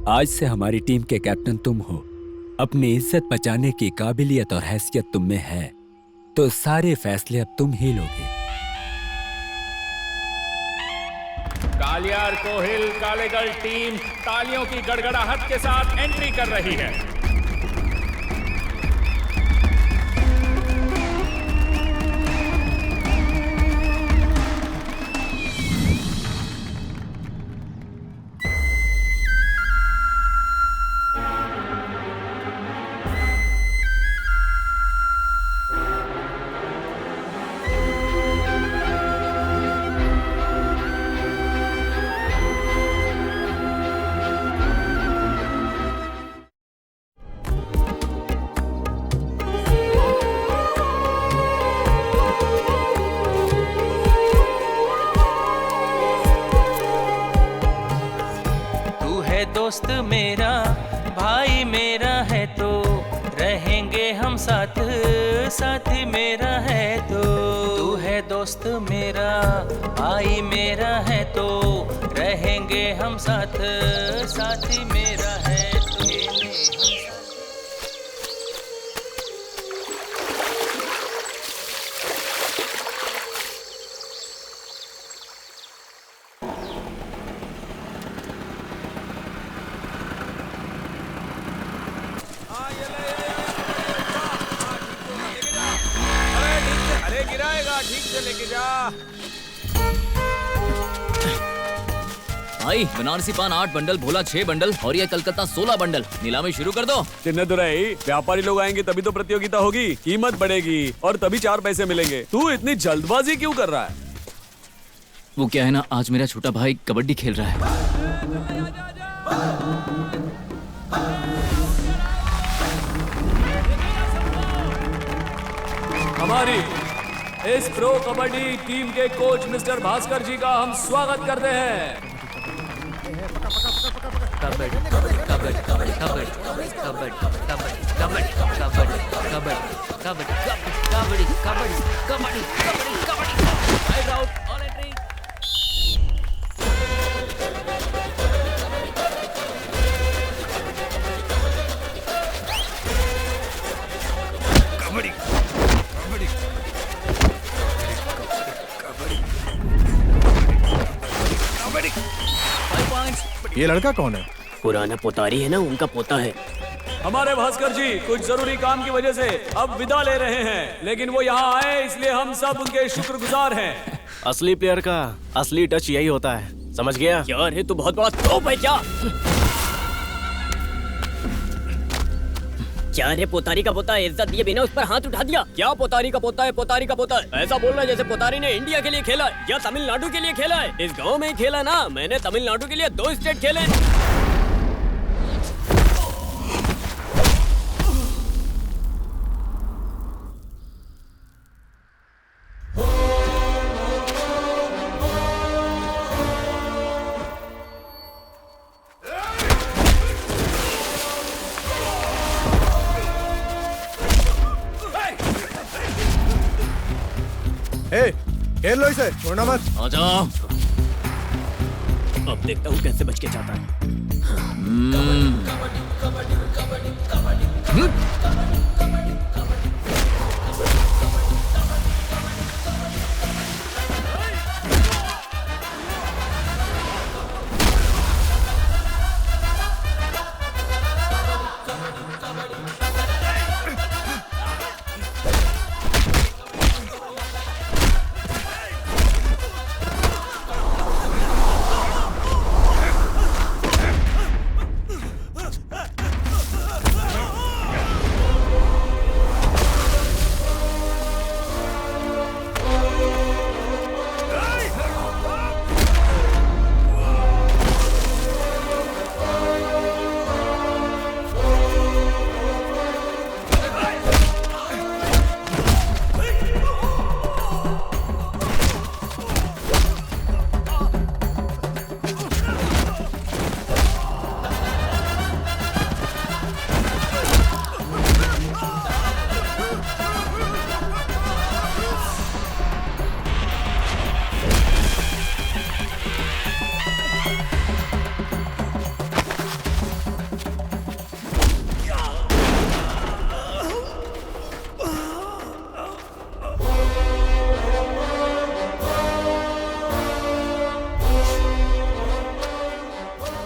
आज से हमारी टीम के कैप्टन तुम हो। अपनी इज्जत बचाने की काबिलियत और हैसियत तुम में है, तो सारे फैसले अब तुम ही लोगे। कालियार कोहिल कालेगढ़ टीम तालियों की गड़गड़ाहट के साथ एंट्री कर रही है। दोस्त मेरा भाई मेरा है तो रहेंगे हम साथ, साथी मेरा है तो। तू है दोस्त मेरा भाई मेरा है तो रहेंगे हम साथ, साथी मेरा है तो। भाई बनारसी पान 8 बंडल, भोला 6 बंडल और ये कलकत्ता 16 बंडल। नीलामी शुरू कर दो। चिन्नदुराई, व्यापारी लोग आएंगे तभी तो प्रतियोगिता होगी, कीमत बढ़ेगी और तभी 4 पैसे मिलेंगे। तू इतनी जल्दबाजी क्यों कर रहा है? वो क्या है ना, आज मेरा छोटा भाई कबड्डी खेल रहा है। हमारी इस प्रो कबड्डी टीम के कोच मिस्टर भास्कर जी का हम स्वागत करते हैं। ये लड़का कौन है? पुराना पोतारी है ना, उनका पोता है। हमारे भास्कर जी कुछ जरूरी काम की वजह से अब विदा ले रहे हैं, लेकिन वो यहाँ आए इसलिए हम सब उनके शुक्रगुजार हैं। असली प्लेयर का असली टच यही होता है, समझ गया? क्या रे, तू बहुत बड़ा तोप है क्या? क्या रे, पोतारी का पोता है, इज्जत दिए बिना उस पर हाथ उठा दिया। क्या पोतारी का पोता है, पोतारी का पोता है? ऐसा बोल रहा है जैसे पोतारी ने इंडिया के लिए खेला है या तमिलनाडु के लिए खेला है। इस गांव में ही खेला ना, मैंने तमिलनाडु के लिए 2 स्टेट खेले। खेल लो इसे, छोड़ना मत। आजा। अब देखता हूँ कैसे बच के जाता है।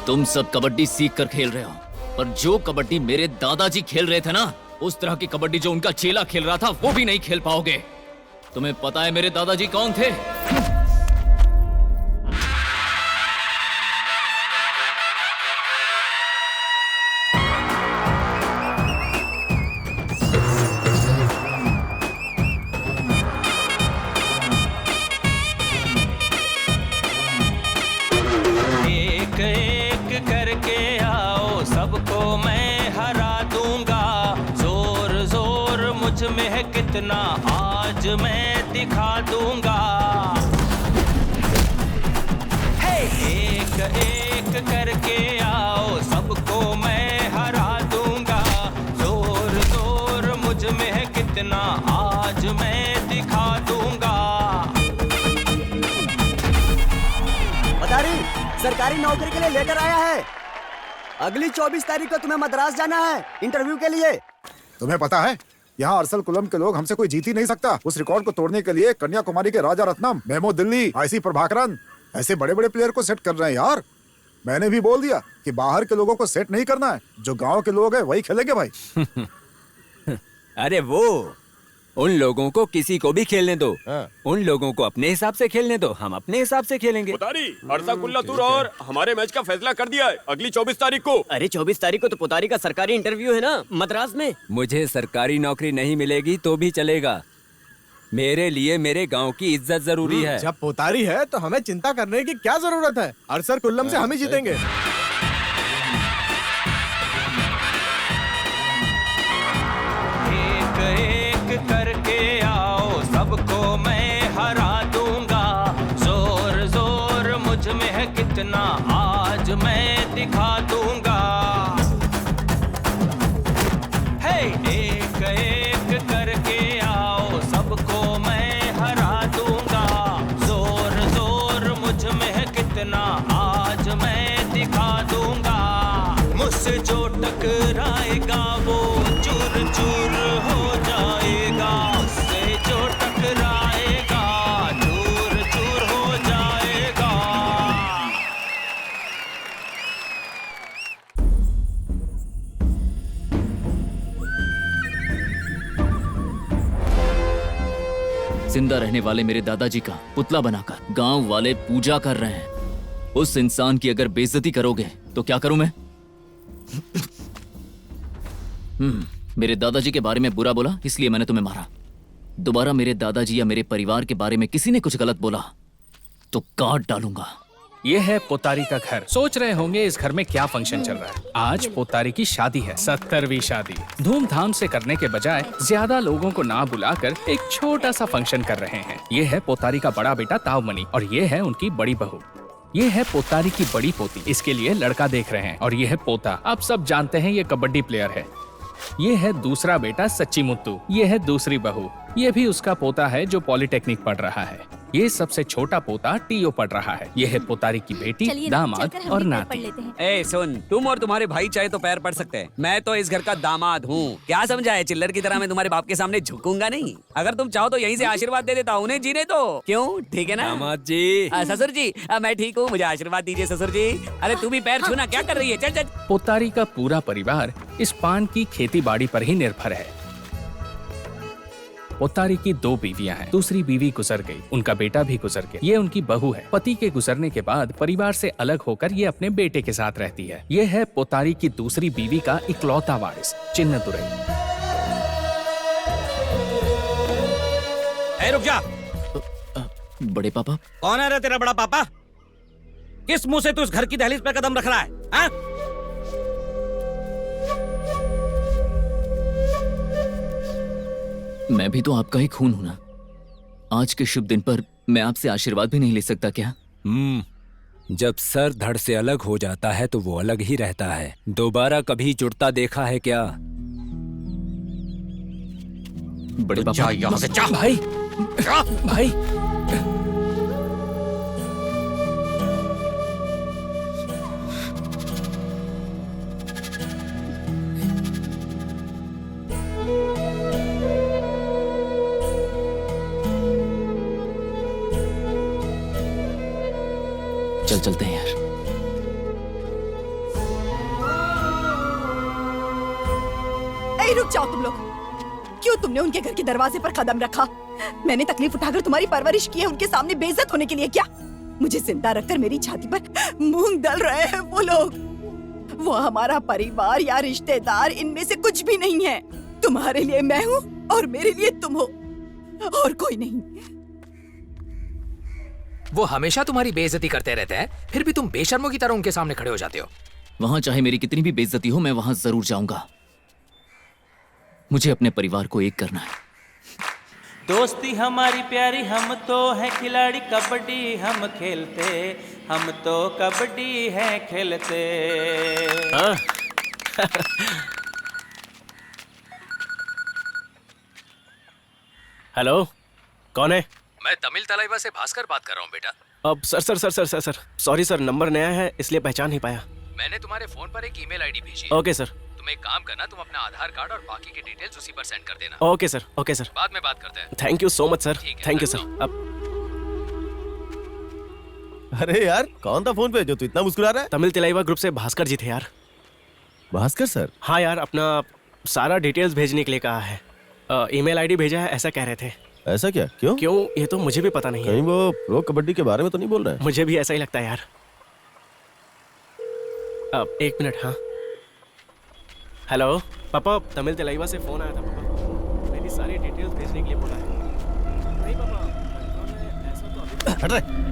तुम सब कबड्डी सीख कर खेल रहे हो, पर जो कबड्डी मेरे दादाजी खेल रहे थे ना, उस तरह की कबड्डी जो उनका चेला खेल रहा था, वो भी नहीं खेल पाओगे। तुम्हें पता है मेरे दादाजी कौन थे? एक एक करके आओ, सबको मैं हरा दूंगा। जोर जोर मुझ में है कितना, आज मैं दिखा दूंगा। हे! एक एक करके आओ, सबको मैं हरा दूंगा। जोर जोर मुझ में है कितना, आज मैं दिखा दूंगा। पतारी सरकारी नौकरी के लिए लेटर आया है। अगली 24 तारीख को तुम्हें मद्रास जाना है इंटरव्यू के लिए। तुम्हें पता है यहाँ अरसल कुलम के लोग हमसे कोई जीत ही नहीं सकता। उस रिकॉर्ड को तोड़ने के लिए कन्याकुमारी के राजा रत्नम, मेमो दिल्ली, आईसी प्रभाकरन ऐसे बड़े बड़े प्लेयर को सेट कर रहे हैं यार। मैंने भी बोल दिया कि बाहर के लोगों को सेट नहीं करना है, जो गांव के लोग हैं वही खेलेंगे भाई। अरे वो उन लोगों को किसी को भी खेलने दो। उन लोगों को अपने हिसाब से खेलने दो, हम अपने हिसाब से खेलेंगे। पुतारी, अर्जाकुल्लातुर और हमारे मैच का फैसला कर दिया है अगली 24 तारीख को। अरे 24 तारीख को तो पुतारी का सरकारी इंटरव्यू है ना मद्रास में। मुझे सरकारी नौकरी नहीं मिलेगी तो भी चलेगा, मेरे लिए मेरे गांव की इज्जत जरूरी है। जब पोतारी है तो हमें चिंता करने की क्या जरूरत है? अरसल कुल्लम से हम ही जीतेंगे। एक एक करके आओ, सबको मैं हरा दूंगा। जोर जोर मुझ में है कितना, आज मैं दिखा दूंगा। हे! एक एक करके आओ, सबको मैं हरा दूंगा। जोर जोर मुझ में है कितना, आज मैं दिखा दूंगा। मुझसे जो टकराएगा वो चूर चूर हो जाएगा। मुझसे जो टकराएगा चूर चूर हो जाएगा। जिंदा रहने वाले मेरे दादाजी का पुतला बनाकर गांव वाले पूजा कर रहे हैं। उस इंसान की अगर बेइज्जती करोगे तो क्या करूं मैं? मेरे दादाजी के बारे में बुरा बोला इसलिए मैंने तुम्हें मारा। दोबारा मेरे दादाजी या मेरे परिवार के बारे में किसी ने कुछ गलत बोला तो काट डालूंगा। ये है पोतारी का घर। सोच रहे होंगे इस घर में क्या फंक्शन चल रहा है। आज पोतारी की शादी है, 70वीं शादी। धूमधाम से करने के बजाय ज्यादा लोगों को ना बुलाकर एक छोटा सा फंक्शन कर रहे हैं। ये है पोतारी का बड़ा बेटा तावमणि और ये है उनकी बड़ी बहू। ये है पोतारी की बड़ी पोती, इसके लिए लड़का देख रहे हैं। और ये है पोता, आप सब जानते हैं ये कबड्डी प्लेयर है। ये है दूसरा बेटा सच्ची मुत्तू, ये है दूसरी बहू, ये भी उसका पोता है जो पॉलिटेक्निक पढ़ रहा है। ये सबसे छोटा पोता टीओ पढ़ रहा है। ये है पोतारी की बेटी, दामाद और नाती। ए सुन, तुम और तुम्हारे भाई चाहे तो पैर पड़ सकते हैं, मैं तो इस घर का दामाद हूँ। क्या समझा है? चिल्लर की तरह मैं तुम्हारे बाप के सामने झुकूंगा नहीं। अगर तुम चाहो तो यहीं से आशीर्वाद दे देता हूँ, उन्हें जीने दो। क्यों? ठीक है ना दामाद जी? ससुर जी, मैं ठीक हूँ, मुझे आशीर्वाद दीजिए ससुर जी। अरे तू भी पैर छूना, क्या कर रही है? चल चल। पोतारी का पूरा परिवार इस पान की खेती बाड़ी पर ही निर्भर है। पोतारी की 2 बीवियां हैं, दूसरी बीवी गुजर गई, उनका बेटा भी गुजर गया। ये उनकी बहू है। पति के गुजरने के बाद परिवार से अलग होकर ये अपने बेटे के साथ रहती है। ये है पोतारी की दूसरी बीवी का इकलौता वारिस, चिन्नदुरई। रुक जा। बड़े पापा? कौन है रे तेरा बड़ा पापा? किस मुंह से तू इस घर की दहलीज पे कदम रख रहा है? हा? मैं भी तो आपका ही खून हूं ना। आज के शुभ दिन पर मैं आपसे आशीर्वाद भी नहीं ले सकता क्या? जब सर धड़ से अलग हो जाता है तो वो अलग ही रहता है। दोबारा कभी जुड़ता देखा है क्या? बड़े पापा यहाँ से जा। भाई भाई चल चलते हैं यार। रुक जाओ तुम लोग। क्यों तुमने उनके घर के दरवाजे पर कदम रखा? मैंने तकलीफ उठाकर तुम्हारी परवरिश की है, उनके सामने बेइज्जत होने के लिए क्या? मुझे जिंदा रखकर मेरी छाती पर मूंग दल रहे हैं वो लोग। वो हमारा परिवार या रिश्तेदार इनमें से कुछ भी नहीं है। तुम्हारे लिए मैं हूँ और मेरे लिए तुम हो, और कोई नहीं। वो हमेशा तुम्हारी बेइज्जती करते रहते हैं, फिर भी तुम बेशर्मों की तरह उनके सामने खड़े हो जाते हो। वहां चाहे मेरी कितनी भी बेइज्जती हो, मैं वहां जरूर जाऊंगा। मुझे अपने परिवार को एक करना है। दोस्ती हमारी प्यारी, हम तो है खिलाड़ी, कबड्डी हम खेलते, हम तो कबड्डी है खेलते। हाँ? हेलो, कौन है? मैं तमिल तलाइवा से भास्कर बात कर रहा हूँ बेटा। अब सर सॉरी सर, नंबर नया है इसलिए पहचान नहीं पाया। मैंने तुम्हारे फोन पर एक ईमेल आईडी भेजी है। Okay sir. तुम एक काम करना, तुम अपना आधार कार्ड और बाकी के डिटेल्स उसी पर सेंड कर देना। Okay sir, okay sir. बाद में बात करते हैं। Thank you so much sir, thank you sir. अब अरे यार, कौन था फोन पे जो तू इतना मुस्कुरा रहा है? तमिल तलाइवा ग्रुप से भास्कर जी थे यार। भास्कर सर? हाँ यार, अपना सारा डिटेल्स भेजने के लिए कहा है। ईमेल आईडी भेजा है ऐसा कह रहे थे। ऐसा क्या? क्यों? ये तो मुझे भी पता नहीं है। कहीं वो प्रो कबड्डी के बारे में तो नहीं बोल रहा है? मुझे भी ऐसा ही लगता है यार। अब एक मिनट। हाँ हेलो पापा, तमिल तलाइवा से फोन आया था पापा, मेरी सारी डिटेल्स भेजने के लिए बोला है। नहीं पापा, ऐसा तो अभी हट रहे।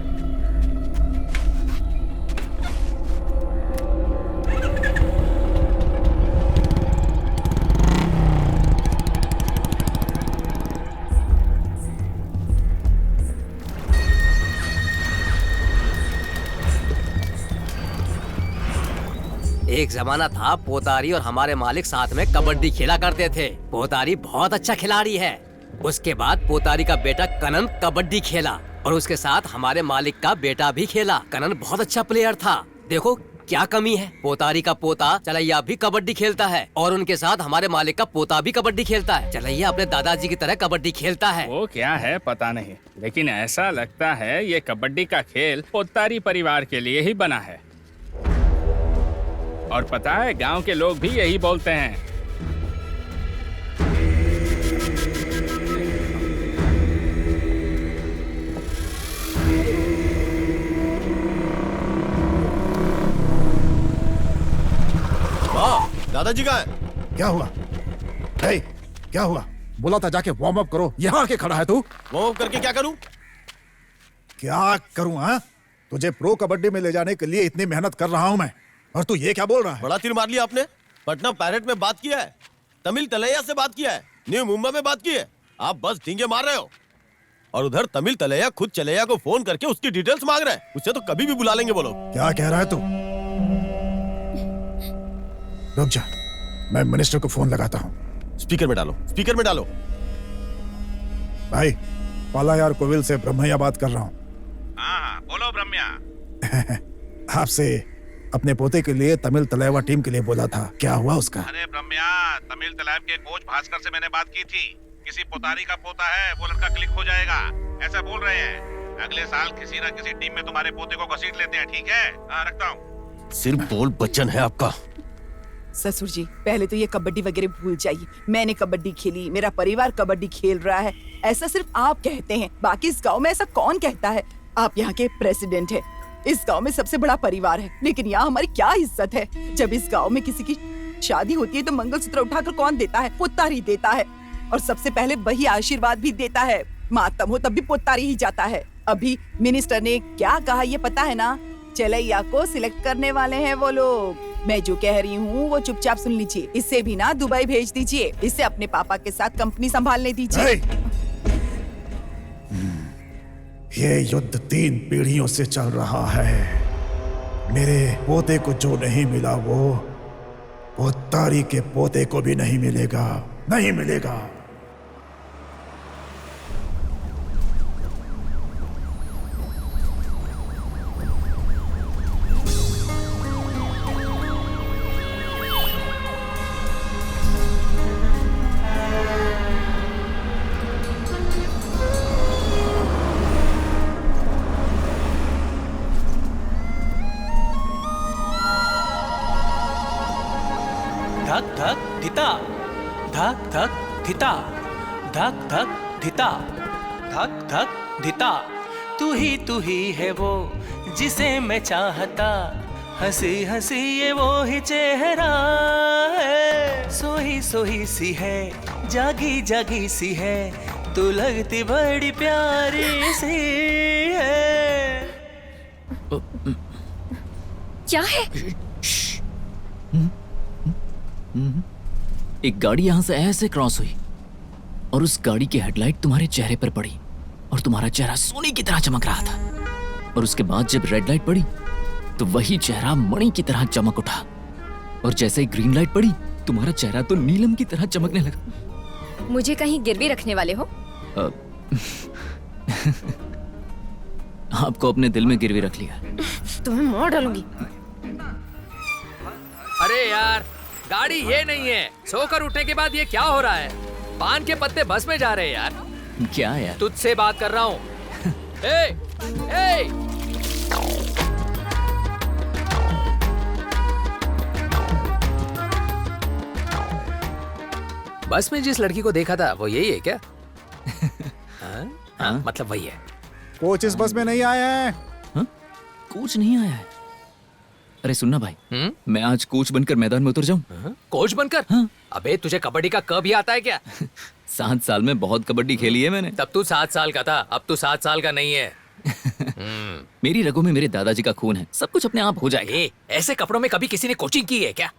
एक जमाना था पोतारी और हमारे मालिक साथ में कबड्डी खेला करते थे। पोतारी बहुत अच्छा खिलाड़ी है। उसके बाद पोतारी का बेटा कनन कबड्डी खेला और उसके साथ हमारे मालिक का बेटा भी खेला। कनन बहुत अच्छा प्लेयर था। देखो क्या कमी है, पोतारी का पोता चलैया भी कबड्डी खेलता है और उनके साथ हमारे मालिक का पोता भी कबड्डी खेलता है। चलैया अपने दादाजी की तरह कबड्डी खेलता है। वो क्या है पता नहीं, लेकिन ऐसा लगता है ये कबड्डी का खेल पोतारी परिवार के लिए ही बना है। और पता है गांव के लोग भी यही बोलते हैं। दादाजी कहाँ है? क्या हुआ? हे, क्या हुआ? बोला था जाके वार्म अप करो, यहाँ आके खड़ा है तू। वार्म अप करके क्या करूं? क्या करूं? हाँ, तुझे प्रो कबड्डी में ले जाने के लिए इतनी मेहनत कर रहा हूं मैं, और तू ये क्या बोल रहा है? बड़ा तीर मार लिया आपने। पटना पैरेट में बात किया है, तमिल तलैया से बात किया है, न्यू मुंबई में बात की है। आप बस ढींगे मार रहे हो। और उधर तमिल तलैया खुद चलैया को फोन करके उसकी डिटेल्स मांग रहे हैं। उससे तो कभी भी बुला लेंगे वो लोग। क्या कह रहा है तू? रुक जा, मैं मिनिस्टर को फोन लगाता हूँ। स्पीकर में डालो, स्पीकर में डालो। भाई, पालायार कोविल से ब्रह्मैया बात कर रहा हूँ। हाँ, बोलो ब्रह्मैया। आपसे अपने पोते के लिए तमिल तलैवा टीम के लिए बोला था, क्या हुआ उसका? अरे ब्रह्मैया, तमिल तलैव के कोच भास्कर से मैंने बात की थी। किसी पोतारी का पोता है, वो लड़का क्लिक हो जाएगा, ऐसा बोल रहे हैं। अगले साल किसी न किसी टीम में तुम्हारे पोते को घसीट लेते हैं, ठीक है? हाँ, रखता हूँ। सिर्फ बोल बच्चन है आपका। ससुर जी, पहले तो ये कबड्डी वगैरह भूल जाइए। मैंने कबड्डी खेली, मेरा परिवार कबड्डी खेल रहा है, ऐसा सिर्फ आप कहते हैं। बाकी इस गांव में ऐसा कौन कहता है? आप यहाँ के प्रेसिडेंट हैं, इस गांव में सबसे बड़ा परिवार है, लेकिन यहाँ हमारी क्या इज्जत है? जब इस गांव में किसी की शादी होती है तो मंगलसूत्र उठाकर कौन देता है? पोतारी देता है, और सबसे पहले वही आशीर्वाद भी देता है। मातम हो तब भी पोतारी ही जाता है। अभी मिनिस्टर ने क्या कहा ये पता है ना? चलैया को सिलेक्ट करने वाले हैं वो लोग। मैं जो कह रही हूँ वो चुपचाप सुन लीजिए। इससे भी ना दुबई भेज दीजिए, इससे अपने पापा के साथ कंपनी संभालने दीजिए। ये युद्ध 3 पीढ़ियों से चल रहा है। मेरे पोते को जो नहीं मिला वो पोतारी के पोते को भी नहीं मिलेगा, नहीं मिलेगा। धक धक धिता, धक धक धिता, धक धक धिता, धक धक धिता। तू ही है वो जिसे मैं चाहता, हंसी हंसी ये वो ही चेहरा है। सोही सोही सी है, जागी जागी सी है, तू लगती बड़ी प्यारी सी है। क्या है? एक गाड़ी यहां से ऐसे क्रॉस हुई और उस गाड़ी की हेडलाइट तुम्हारे चेहरे पर पड़ी और तुम्हारा चेहरा सोने की तरह चमक रहा था। और उसके बाद जब रेड लाइट पड़ी तो वही चेहरा मणि की तरह चमक उठा और जैसे ही ग्रीन लाइट पड़ी तुम्हारा चेहरा तो नीलम की तरह चमकने लगा। मुझे कहीं गिरवी रखने वाले हो? आपको अपने दिल में गिरवी रख लिया। तुम्हें मार डालूंगी। अरे यार, गाड़ी ये नहीं है। सोकर उठने के बाद ये क्या हो रहा है? पान के पत्ते बस में जा रहे हैं यार। क्या यार? तुझसे बात कर रहा हूँ। ए, ए! बस में जिस लड़की को देखा था वो यही है क्या? हाँ, मतलब वही है। कोच इस बस में नहीं आए हैं। हाँ? कोच नहीं आया है? अरे सुनना भाई, मैं आज कोच बनकर मैदान में उतर जाऊं? कोच बनकर? हाँ? अबे तुझे कबड्डी का क भी आता है क्या? 7 साल में बहुत कबड्डी खेली है मैंने। तब तू 7 साल का था, अब तू 7 साल का नहीं है। मेरी रगों में मेरे दादाजी का खून है, सब कुछ अपने आप हो जाएगा। ऐसे कपड़ों में कभी किसी ने कोचिंग की है क्या?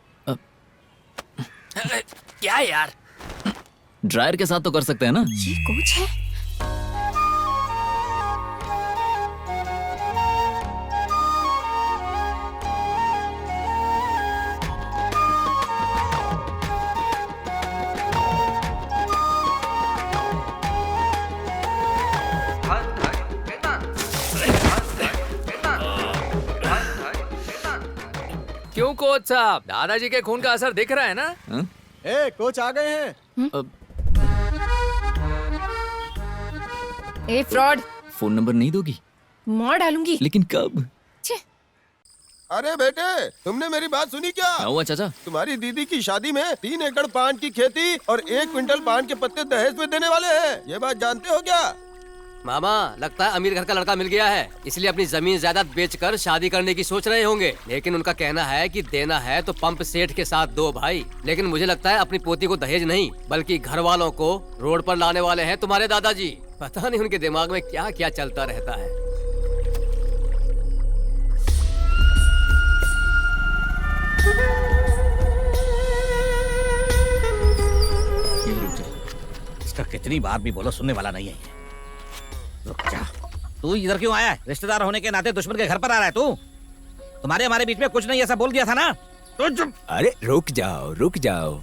क्या यार? ड्रायर के साथ तो कर सकते हैं ना? ये कोच है? क्यों कोच साहब, दादाजी के खून का असर दिख रहा है ना? ए, कोच आ गए हैं। ए फ्रॉड, फोन नंबर नहीं दोगी? मार डालूंगी। लेकिन कब? अरे बेटे, तुमने मेरी बात सुनी क्या? हुआ चाचा? तुम्हारी दीदी की शादी में 3 एकड़ पान की खेती और 1 क्विंटल पान के पत्ते दहेज में देने वाले हैं। ये बात जानते हो क्या? मामा, लगता है अमीर घर का लड़का मिल गया है, इसलिए अपनी जमीन जायदाद बेचकर शादी करने की सोच रहे होंगे। लेकिन उनका कहना है कि देना है तो पंप सेठ के साथ दो भाई। लेकिन मुझे लगता है अपनी पोती को दहेज नहीं बल्कि घर वालों को रोड पर लाने वाले हैं तुम्हारे दादाजी। पता नहीं उनके दिमाग में क्या क्या चलता रहता है। इसका कितनी बार भी बोलो, सुनने वाला नहीं है ये। रुक जा। तू इधर क्यों आया है? रिश्तेदार होने के नाते दुश्मन के घर पर आ रहा है तू? तुम्हारे हमारे बीच में कुछ नहीं, ऐसा बोल दिया था ना? तो चुप। अरे रुक जाओ, रुक जाओ।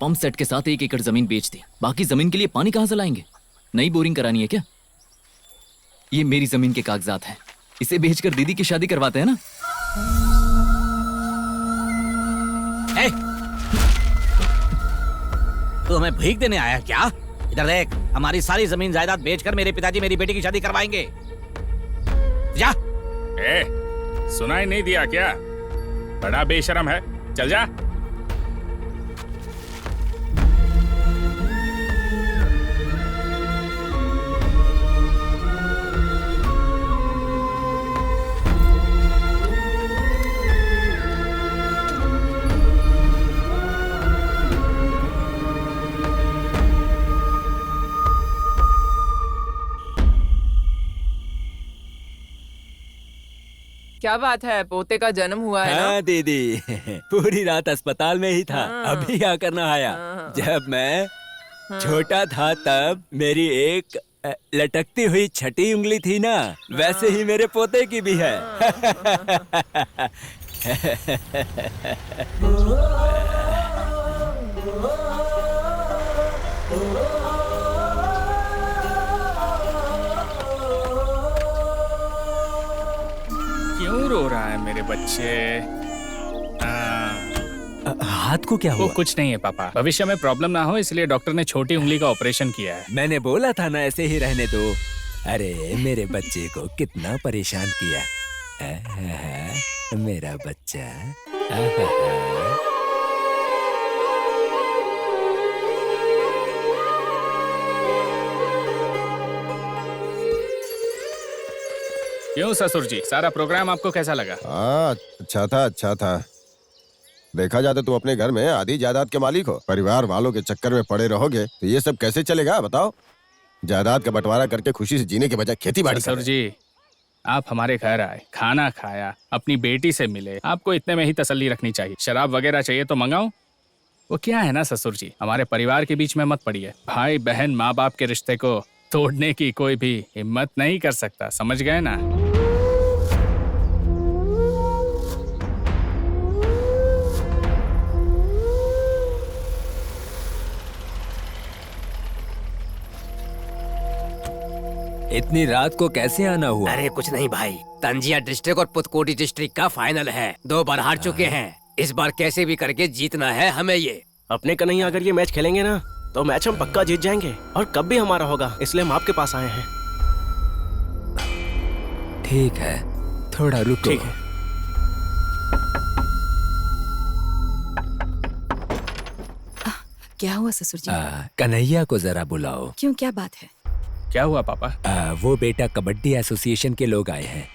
पंप सेट के साथ 1 एकड़ जमीन बेच दी, बाकी जमीन के लिए पानी कहां से लाएंगे? नई बोरिंग करानी है क्या? ये मेरी जमीन के कागजात हैं, इसे बेचकर दीदी की शादी करवाते हैं ना? तू हमें भीख देने आया क्या? इधर देख, हमारी सारी जमीन जायदाद बेचकर मेरे पिताजी मेरी बेटी की शादी करवाएंगे। जा। सुनाई नहीं दिया क्या? बड़ा बेशरम है, चल जा। क्या बात है, पोते का जन्म हुआ है ना? हाँ दीदी, पूरी रात अस्पताल में ही था, अभी आकर नहाया। जब मैं छोटा था तब मेरी एक लटकती हुई छठी उंगली थी ना, वैसे ही मेरे पोते की भी है। क्यों रो रहा है मेरे बच्चे? हाथ को क्या हुआ? वो कुछ नहीं है पापा, भविष्य में प्रॉब्लम ना हो इसलिए डॉक्टर ने छोटी उंगली का ऑपरेशन किया है। मैंने बोला था ना ऐसे ही रहने दो। अरे मेरे बच्चे को कितना परेशान किया। मेरा बच्चा। क्यों ससुर जी, सारा प्रोग्राम आपको कैसा लगा? हाँ, अच्छा था। देखा जाए तो तुम अपने घर में आधी जायदाद के मालिक हो। परिवार वालों के चक्कर में पड़े रहोगे तो ये सब कैसे चलेगा बताओ? जायदाद का बंटवारा करके खुशी से जीने के बजाय खेती बाड़ी। ससुर जी, आप हमारे घर आए, खाना खाया, अपनी बेटी से मिले, आपको इतने में ही तसल्ली रखनी चाहिए। शराब वगैरह चाहिए तो मंगाऊं? वो क्या है ना ससुर जी, हमारे परिवार के बीच में मत पड़िए। भाई बहन माँ बाप के रिश्ते को तोड़ने की कोई भी हिम्मत नहीं कर सकता, समझ गए ना? इतनी रात को कैसे आना हुआ? अरे कुछ नहीं भाई, तंजिया डिस्ट्रिक्ट और पुतकोटी डिस्ट्रिक्ट का फाइनल है। 2 बार हार चुके हैं, इस बार कैसे भी करके जीतना है हमें। ये अपने कन्हैया अगर ये मैच खेलेंगे ना तो मैच हम पक्का जीत जाएंगे और कब भी हमारा होगा, इसलिए हम आपके पास आए हैं। ठीक है, थोड़ा रुको। ठीक है। क्या हुआ ससुर जी? कन्हैया को जरा बुलाओ। क्यों, क्या बात है? क्या हुआ पापा? वो बेटा कबड्डी एसोसिएशन के लोग आए हैं,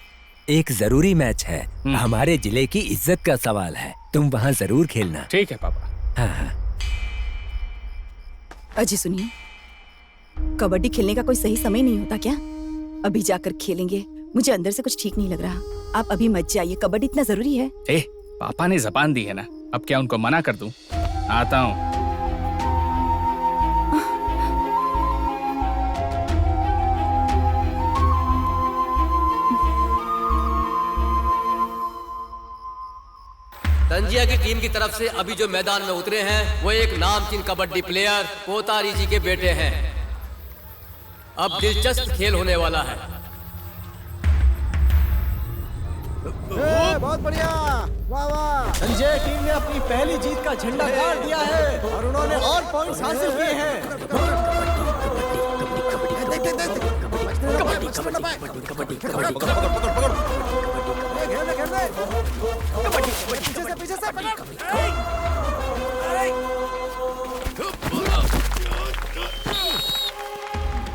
एक जरूरी मैच है, हमारे जिले की इज्जत का सवाल है, तुम वहाँ जरूर खेलना। ठीक है पापा। हाँ। अजी सुनिए, कबड्डी खेलने का कोई सही समय नहीं होता क्या? अभी जाकर खेलेंगे, मुझे अंदर से कुछ ठीक नहीं लग रहा। आप अभी मत जाइए, कबड्डी इतना जरूरी है। पापा ने जबान दी है ना, अब क्या उनको मना कर दूं? आता हूँ। तंजिया की टीम की तरफ से अभी जो मैदान में उतरे हैं वो एक नामचीन कबड्डी प्लेयर पोतारी जी के बेटे हैं। अब दिलचस्प खेल होने वाला है। बहुत बढ़िया, वाह वाह। संजय टीम ने अपनी पहली जीत का झंडा गाड़ दिया है और उन्होंने और पॉइंट्स हासिल किए हैं।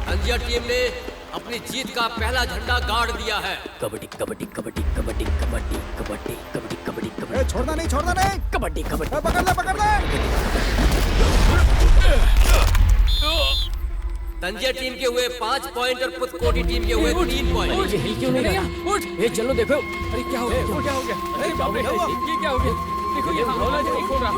तंजिया टीम ने अपनी जीत का पहला झंडा गाड़ दिया है। कबड्डी कबड्डी कबड्डी कबड्डी कबड्डी कबड्डी कबड्डी कबड्डी कबड्डी। छोड़ना नहीं, छोड़ना नहीं। कबड्डी कबड्डी पकड़ ले। तंजिया टीम के हुए 5 पॉइंट और पुतकोटी टीम के हुए 3 पॉइंट। हिल क्यों नहीं रहा? उठ, चलो देखो। अरे क्या हो गया? क्या हो गया? अरे बाप रे, ये क्या हो गया? देखो ये हौला नहीं खोल रहा।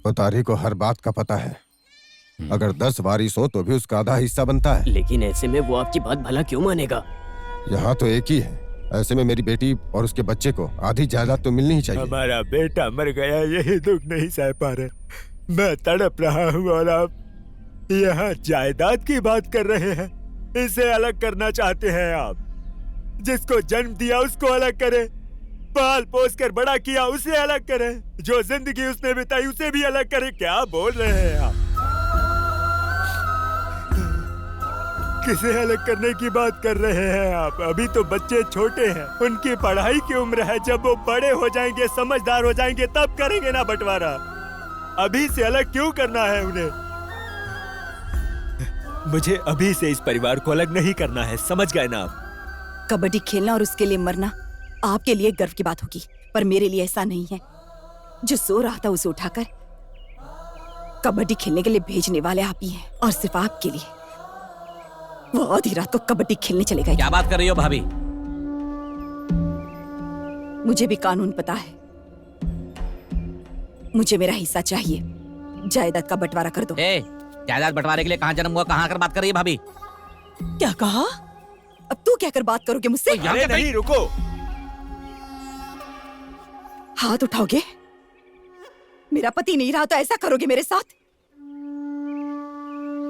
पोतारी को हर बात का पता है, अगर 10 वारिस हो तो भी उसका आधा हिस्सा बनता है। लेकिन ऐसे में वो आपकी बात भला क्यों मानेगा? यहाँ तो एक ही है, ऐसे में मेरी बेटी और उसके बच्चे को आधी जायदाद तो मिलनी ही चाहिए। हमारा बेटा मर गया, यही दुख नहीं सह पा रहे, मैं तड़प रहा हूँ और आप यहाँ जायदाद की बात कर रहे हैं। इसे अलग करना चाहते हैं आप? जिसको जन्म दिया उसको अलग करें, पाल पोस कर बड़ा किया उसे अलग करें, जो जिंदगी उसने बिताई उसे भी अलग करें। क्या बोल रहे हैं आप? किसे अलग करने की बात कर रहे हैं आप? अभी तो बच्चे छोटे हैं, उनकी पढ़ाई की उम्र है, जब वो बड़े हो जाएंगे, समझदार हो जाएंगे, तब करेंगे ना बंटवारा। अभी से अलग क्यों करना है उन्हें? मुझे अभी से इस परिवार को अलग नहीं करना है, समझ गए ना आप? कबड्डी खेलना और उसके लिए मरना आपके लिए गर्व की बात होगी, पर मेरे लिए ऐसा नहीं है। जो सो रहा था उसे उठाकर कबड्डी खेलने के लिए भेजने वाले आप ही हैं, और सिर्फ आपके लिए वो आधी रात को कबड्डी खेलने चले गए। क्या बात कर रही हो भाभी? मुझे भी कानून पता है, मुझे मेरा हिस्सा चाहिए। जायदाद का बंटवारा कर दो। जायदाद बंटवारे के लिए कहाँ जन्म हुआ, कहाँ आकर बात कर रही है भाभी? क्या कहा? अब तू क्या कर बात करोगे मुझसे? अरे नहीं, रुको। हाथ उठाओगे? मेरा पति नहीं रहा तो ऐसा करोगे मेरे साथ?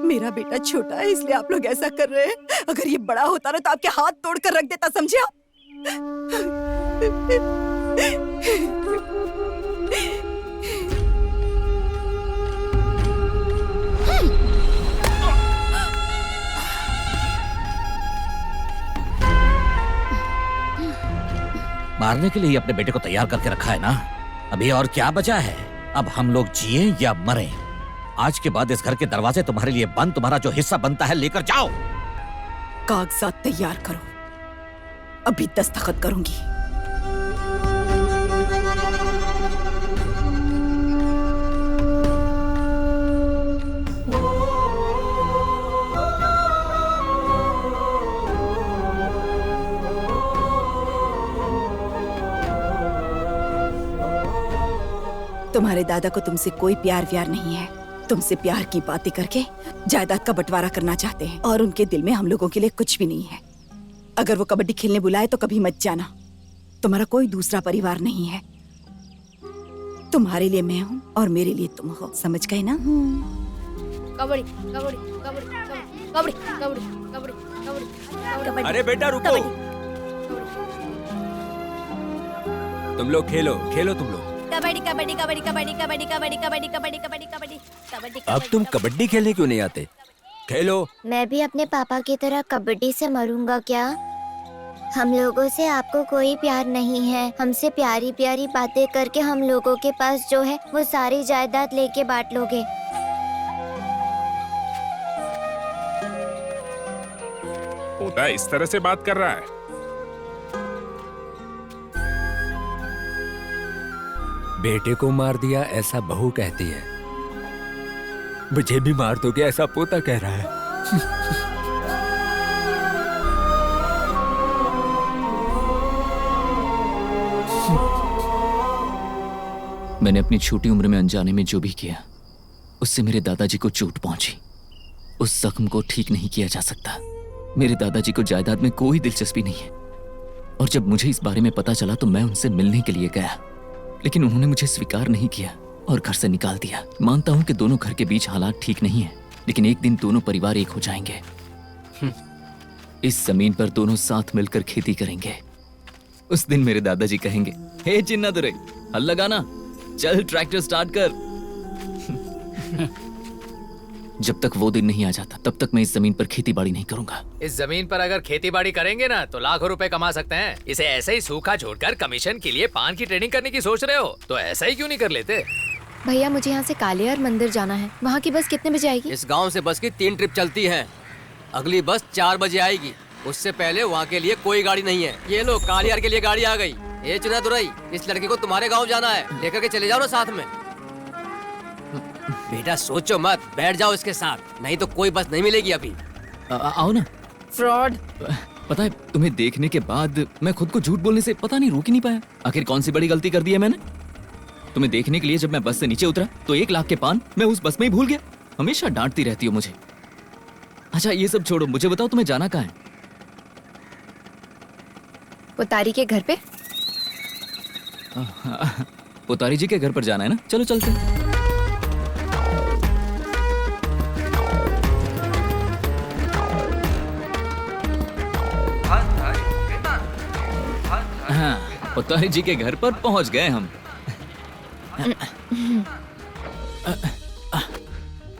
मेरा बेटा छोटा है इसलिए आप लोग ऐसा कर रहे हैं। अगर ये बड़ा होता ना तो आपके हाथ तोड़कर रख देता, समझे आप? मारने के लिए ही अपने बेटे को तैयार करके रखा है ना। अभी और क्या बचा है? अब हम लोग जिए या मरे। आज के बाद इस घर के दरवाजे तुम्हारे लिए बंद। तुम्हारा जो हिस्सा बनता है लेकर जाओ। कागजात तैयार करो, अभी दस्तखत करूंगी। तुम्हारे दादा को तुमसे कोई प्यार व्यार नहीं है। तुमसे प्यार की बातें करके जायदाद का बंटवारा करना चाहते हैं और उनके दिल में हम लोगों के लिए कुछ भी नहीं है। अगर वो कबड्डी खेलने बुलाए तो कभी मत जाना। तुम्हारा कोई दूसरा परिवार नहीं है। तुम्हारे लिए मैं हूँ और मेरे लिए तुम हो। समझ गए ना? कबड्डी कबड्डी कबड्डी कबड्डी कबड्डी कबड्डी कबड्डी। अरे बेटा रुको, तुम लोग खेलो खेलो तुम लोग। कबड्डी कबड्डी कबड्डी कबड्डी कबड्डी कबड्डी कबड्डी कबड्डी कबड्डी कबड्डी कबड्डी। अब तुम कबड्डी खेलने क्यों नहीं आते? खेलो। मैं भी अपने पापा की तरह कबड्डी से मरूंगा क्या? हम लोगों से आपको कोई प्यार नहीं है। हमसे प्यारी प्यारी बातें करके हम लोगों के पास जो है वो सारी जायदाद लेके बांट लोगे। पोता इस तरह से बात कर रहा है। बेटे को मार दिया ऐसा बहू कहती है, मुझे भी मार दोगे ऐसा पोता कह रहा है। मैंने अपनी छोटी उम्र में अनजाने में जो भी किया उससे मेरे दादाजी को चोट पहुंची। उस जख्म को ठीक नहीं किया जा सकता। मेरे दादाजी को जायदाद में कोई दिलचस्पी नहीं है और जब मुझे इस बारे में पता चला तो मैं उनसे मिलने के लिए गया, लेकिन उन्होंने मुझे स्वीकार नहीं किया और घर से निकाल दिया। मानता हूं कि दोनों घर के बीच हालात ठीक नहीं है, लेकिन एक दिन दोनों परिवार एक हो जाएंगे। इस जमीन पर दोनों साथ मिलकर खेती करेंगे। उस दिन मेरे दादाजी कहेंगे, हे चिन्नादुरै, हल लगाना, चल ट्रैक्टर स्टार्ट कर। जब तक वो दिन नहीं आ जाता तब तक मैं इस जमीन पर खेती बाड़ी नहीं करूंगा। इस जमीन पर अगर खेती बाड़ी करेंगे ना तो लाखों रुपए कमा सकते हैं। इसे ऐसे ही सूखा छोड़कर कमीशन के लिए पान की ट्रेडिंग करने की सोच रहे हो तो ऐसा ही क्यों नहीं कर लेते? भैया मुझे यहाँ से कालियार मंदिर जाना है। वहाँ की बस कितने बजे आएगी? इस गांव से बस की 3 ट्रिप चलती है। अगली बस 4 बजे आएगी। उससे पहले वहाँ के लिए कोई गाड़ी नहीं है। ये लो कालियार के लिए गाड़ी आ गई। ये चिन्नादुरै, इस लड़के को तुम्हारे गाँव जाना है, लेकर के चले जाओ ना साथ में। बेटा सोचो मत, बैठ जाओ इसके साथ, नहीं तो कोई बस नहीं मिलेगी अभी। आओ ना। फ्रॉड। पता है तुम्हें देखने के बाद मैं खुद को झूठ बोलने से पता नहीं रोक ही नहीं पाया। आखिर कौन सी बड़ी गलती कर दी है मैंने? तुम्हें देखने के लिए जब मैं बस से नीचे उतरा तो 1 लाख के पान मैं उस बस में ही भूल गया। हमेशा डांटती रहती हो मुझे। अच्छा ये सब छोड़ो, मुझे बताओ तुम्हें जाना कहाँ है? पुतारी के घर पे। पुतारी जी के घर पर जाना है ना? चलो चलते हैं। हाँ, पुतारी जी के घर पर पहुंच गए हम।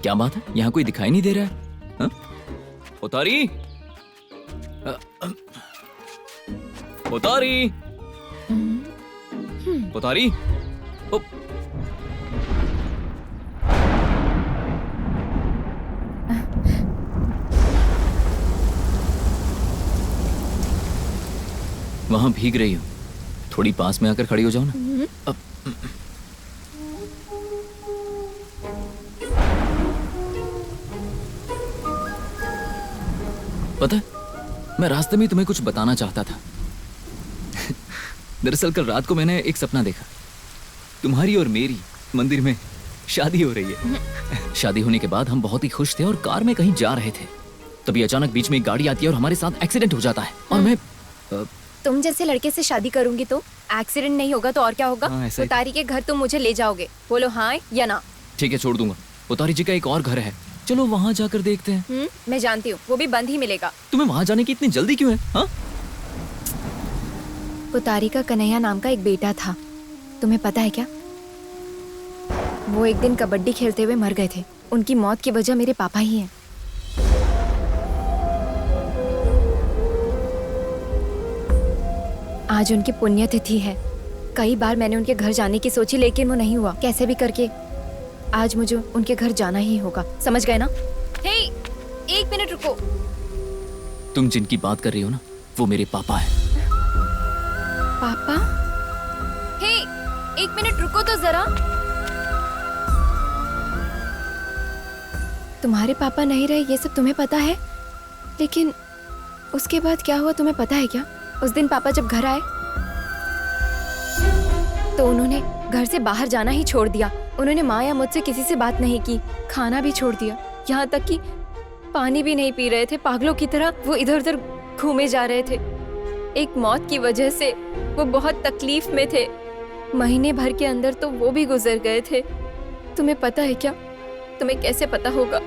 क्या बात है, यहाँ कोई दिखाई नहीं दे रहा है? हाँ? पुतारी, पुतारी, पुतारी, वहां भीग रही हो, थोड़ी पास में आकर खड़ी हो जाओ ना। अब पता है मैं रास्ते में तुम्हें कुछ बताना चाहता था। दरअसल कल रात को मैंने एक सपना देखा, तुम्हारी और मेरी मंदिर में शादी हो रही है। शादी होने के बाद हम बहुत ही खुश थे और कार में कहीं जा रहे थे, तभी अचानक बीच में एक गाड़ी आती है और हमारे साथ एक्सीडेंट हो जाता है। और मैं तुम जैसे लड़के से शादी करूंगी तो एक्सीडेंट नहीं होगा तो और क्या होगा? पुतारी के घर तुम मुझे ले जाओगे, बोलो हाँ या ना? ठीक है छोड़ दूंगा। पुतारी जी का एक और घर है, चलो वहाँ जाकर देखते हैं। मैं जानती हूँ, वो भी बंद ही मिलेगा। तुम्हें वहाँ जाने की इतनी जल्दी क्यों है? हाँ? पुतारी का कन्हैया नाम का एक बेटा था, तुम्हें पता है क्या? वो एक दिन कबड्डी खेलते हुए मर गए थे। उनकी मौत की वजह मेरे पापा ही हैं। आज उनकी पुण्यतिथि है। कई बार मैंने उनके घर जाने की सोची लेकिन वो नहीं हुआ। कैसे भी करके आज मुझे उनके घर जाना ही होगा, समझ गए ना? हे, एक मिनट रुको। तुम जिनकी बात कर रही हो ना, वो मेरे पापा है। पापा? हे, एक मिनट रुको तो जरा। तुम्हारे पापा नहीं रहे ये सब तुम्हें पता है, लेकिन उसके बाद क्या हुआ तुम्हें पता है क्या? उस दिन पापा जब घर आए तो उन्होंने घर से बाहर जाना ही छोड़ दिया। उन्होंने माँ या मुझसे किसी से बात नहीं की, खाना भी छोड़ दिया, यहाँ तक कि पानी भी नहीं पी रहे थे। पागलों की तरह वो इधर उधर घूमे जा रहे थे। एक मौत की वजह से वो बहुत तकलीफ में थे। महीने भर के अंदर तो वो भी गुजर गए थे। तुम्हें पता है क्या? तुम्हें कैसे पता होगा?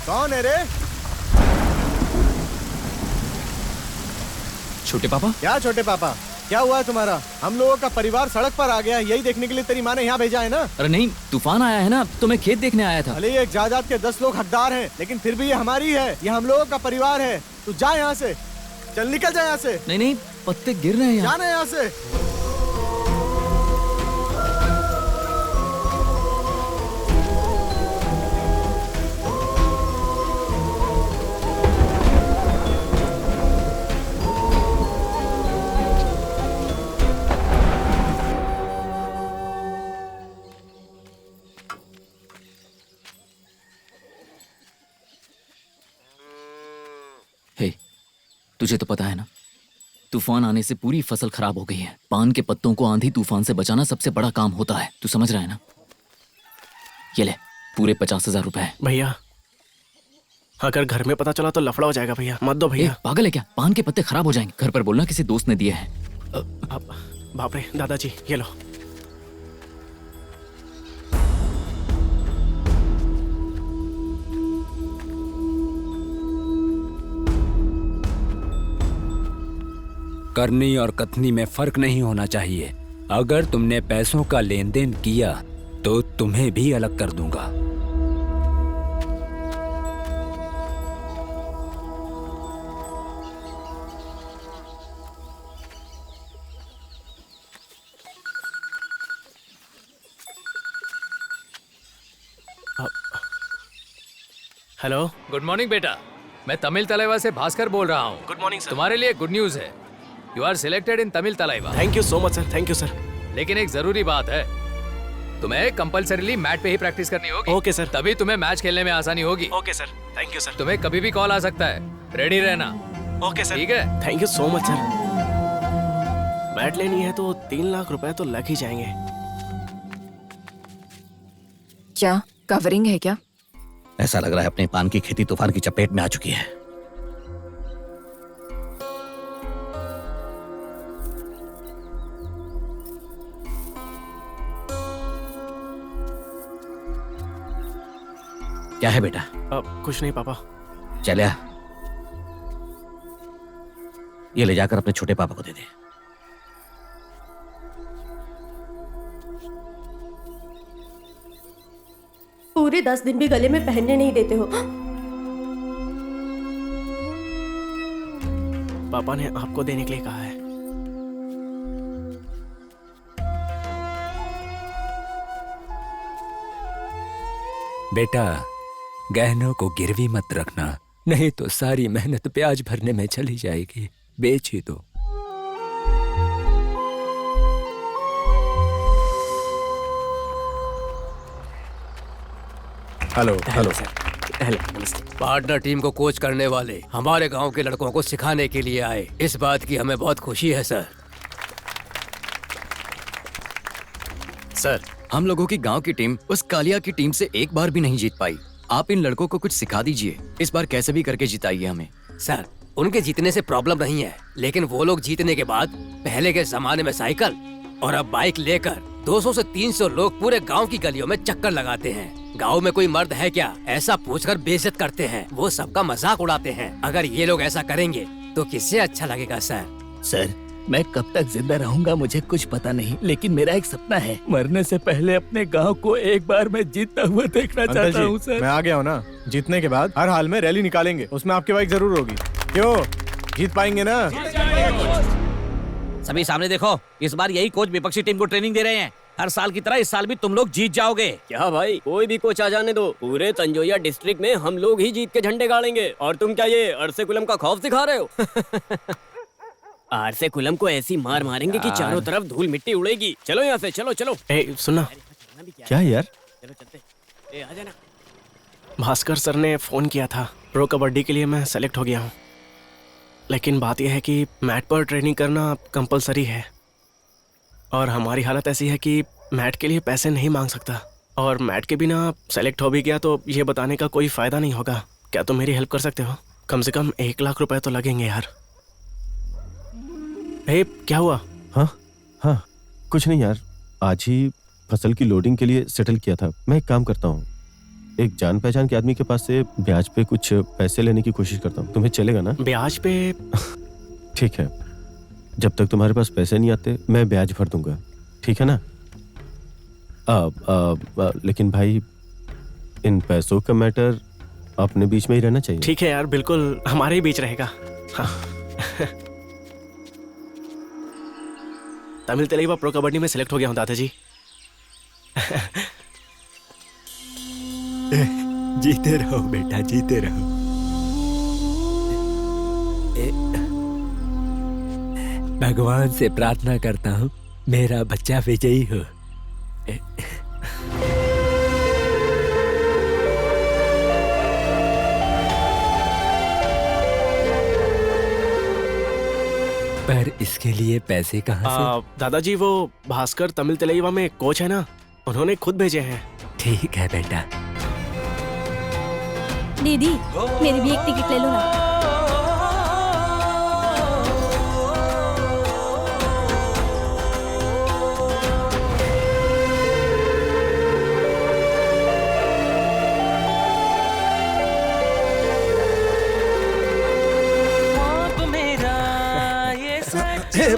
कौन है रे? छोटे पापा? क्या छोटे पापा? क्या हुआ है तुम्हारा? हम लोगों का परिवार सड़क पर आ गया, यही देखने के लिए तेरी माँ ने यहाँ भेजा है ना? अरे नहीं, तूफान आया है ना, तो मैं खेत देखने आया था। भले ये एक जायदाद के 10 लोग हकदार हैं, लेकिन फिर भी ये हमारी है, ये हम लोगों का परिवार है। तू जा यहाँ से, चल निकल जा यहाँ से। नहीं नहीं, पत्ते गिर रहे हैं यहाँ। जाना यहाँ से। हे, तुझे तो पता है ना, तूफान आने से पूरी फसल खराब हो गई है। पान के पत्तों को आंधी तूफान से बचाना सबसे बड़ा काम होता है, तू समझ रहा है ना? ये ले, पूरे 50,000 रुपए। भैया, अगर घर में पता चला तो लफड़ा हो जाएगा भैया, मत दो भैया। पागल है क्या? पान के पत्ते खराब हो जाएंगे। घर पर बोलना किसी दोस्त ने दिए हैं। बाप रे, दादाजी ये लो। करनी और कथनी में फर्क नहीं होना चाहिए। अगर तुमने पैसों का लेन देन किया तो तुम्हें भी अलग कर दूंगा। हेलो, गुड मॉर्निंग बेटा, मैं तमिल तलाइवा से भास्कर बोल रहा हूँ। Good morning sir. तुम्हारे लिए गुड न्यूज है, you are selected in Tamil Thalaiva. Thank you so much sir, thank you sir. लेकिन एक जरूरी बात है, तुम्हें कंपलसरीली मैट पे ही प्रैक्टिस करनी होगी। Okay sir. तभी तुम्हें मैच खेलने में आसानी होगी। Okay sir, thank you sir. तुम्हें कभी भी कॉल आ सकता है, रेडी रहना। ओके सर, ठीक है? Thank you so much sir. Bat लेनी है तो 3 लाख रुपए तो लग ही जाएंगे। क्या कवरिंग है क्या? ऐसा लग रहा है अपने पान की खेती तूफान की चपेट में आ चुकी है। क्या है बेटा? कुछ नहीं पापा। चलिया, ये ले जाकर अपने छोटे पापा को दे दे। पूरे 10 दिन भी गले में पहनने नहीं देते हो। पापा ने आपको देने के लिए कहा है। बेटा, गहनों को गिरवी मत रखना, नहीं तो सारी मेहनत ब्याज भरने में चली जाएगी। बेच ही दो। Hello hello hello. Partner team को कोच करने वाले हमारे गांव के लड़कों को सिखाने के लिए आए। इस बात की हमें बहुत खुशी है सर। सर, हम लोगों की गांव की टीम उस कालिया की टीम से एक बार भी नहीं जीत पाई। आप इन लड़कों को कुछ सिखा दीजिए, इस बार कैसे भी करके जिताइए हमें। सर, उनके जीतने से प्रॉब्लम नहीं है, लेकिन वो लोग जीतने के बाद पहले के जमाने में साइकिल और अब बाइक लेकर 200 से 300 लोग पूरे गांव की गलियों में चक्कर लगाते हैं। गांव में कोई मर्द है क्या, ऐसा पूछकर बेइज्जत करते हैं। वो सबका मजाक उड़ाते हैं। अगर ये लोग ऐसा करेंगे तो किससे अच्छा लगेगा सर? सर, मैं कब तक जिंदा रहूंगा मुझे कुछ पता नहीं, लेकिन मेरा एक सपना है, मरने से पहले अपने गांव को एक बार मैं जीतता हुआ देखना चाहता हूँ सर। मैं आ गया हूँ ना। जीतने के बाद हर हाल में रैली निकालेंगे, उसमें आपकी बाइक जरूर होगी। क्यों, जीत पाएंगे ना? सभी सामने देखो, इस बार यही कोच विपक्षी टीम को ट्रेनिंग दे रहे हैं। हर साल की तरह इस साल भी तुम लोग जीत जाओगे। क्या भाई, कोई भी कोच आ जाने दो, पूरे तंजोया डिस्ट्रिक्ट में हम लोग ही जीत के झंडे गाड़ेंगे। और तुम क्या ये अरसे कुलम का खौफ दिखा रहे हो? अरसे कुलम को ऐसी मार मारेंगे कि चारों तरफ धूल मिट्टी उड़ेगी। चलो यहाँ से, चलो चलो। सुनना। क्या यार? चलो चलते। आ जाना। भास्कर सर ने फोन किया था, प्रो कबड्डी के लिए मैं सेलेक्ट हो गया हूँ। लेकिन बात यह है कि मैट पर ट्रेनिंग करना कंपलसरी है और हमारी हालत ऐसी है कि मैट के लिए पैसे नहीं मांग सकता। और मैट के बिना सेलेक्ट हो भी गया तो ये बताने का कोई फायदा नहीं होगा। क्या तुम मेरी हेल्प कर सकते हो? कम से कम 1 लाख रुपए तो लगेंगे यार। क्या हुआ? हाँ, कुछ नहीं यार, आज ही फसल की लोडिंग के लिए सेटल किया था। मैं एक काम करता हूँ, एक जान पहचान के आदमी के पास से ब्याज पे कुछ पैसे लेने की कोशिश करता हूँ। तुम्हें चलेगा ना? ब्याज पे? ठीक है, जब तक तुम्हारे पास पैसे नहीं आते मैं ब्याज भर दूंगा, ठीक है ना? लेकिन भाई, इन पैसों का मैटर अपने बीच में ही रहना चाहिए। ठीक है यार, बिल्कुल हमारे ही बीच रहेगा। हाँ। तमिल तेलुगु प्रो कबड्डी में सिलेक्ट हो गया हूँ दादाजी। जीते रहो बेटा, जीते रहो। भगवान से प्रार्थना करता हूँ मेरा बच्चा विजयी हो। पर इसके लिए पैसे कहाँ से? दादाजी, वो भास्कर तमिल तेलुगु में कोच है ना, उन्होंने खुद भेजे हैं। ठीक है बेटा। दीदी, मेरी भी एक टिकट ले लो ना।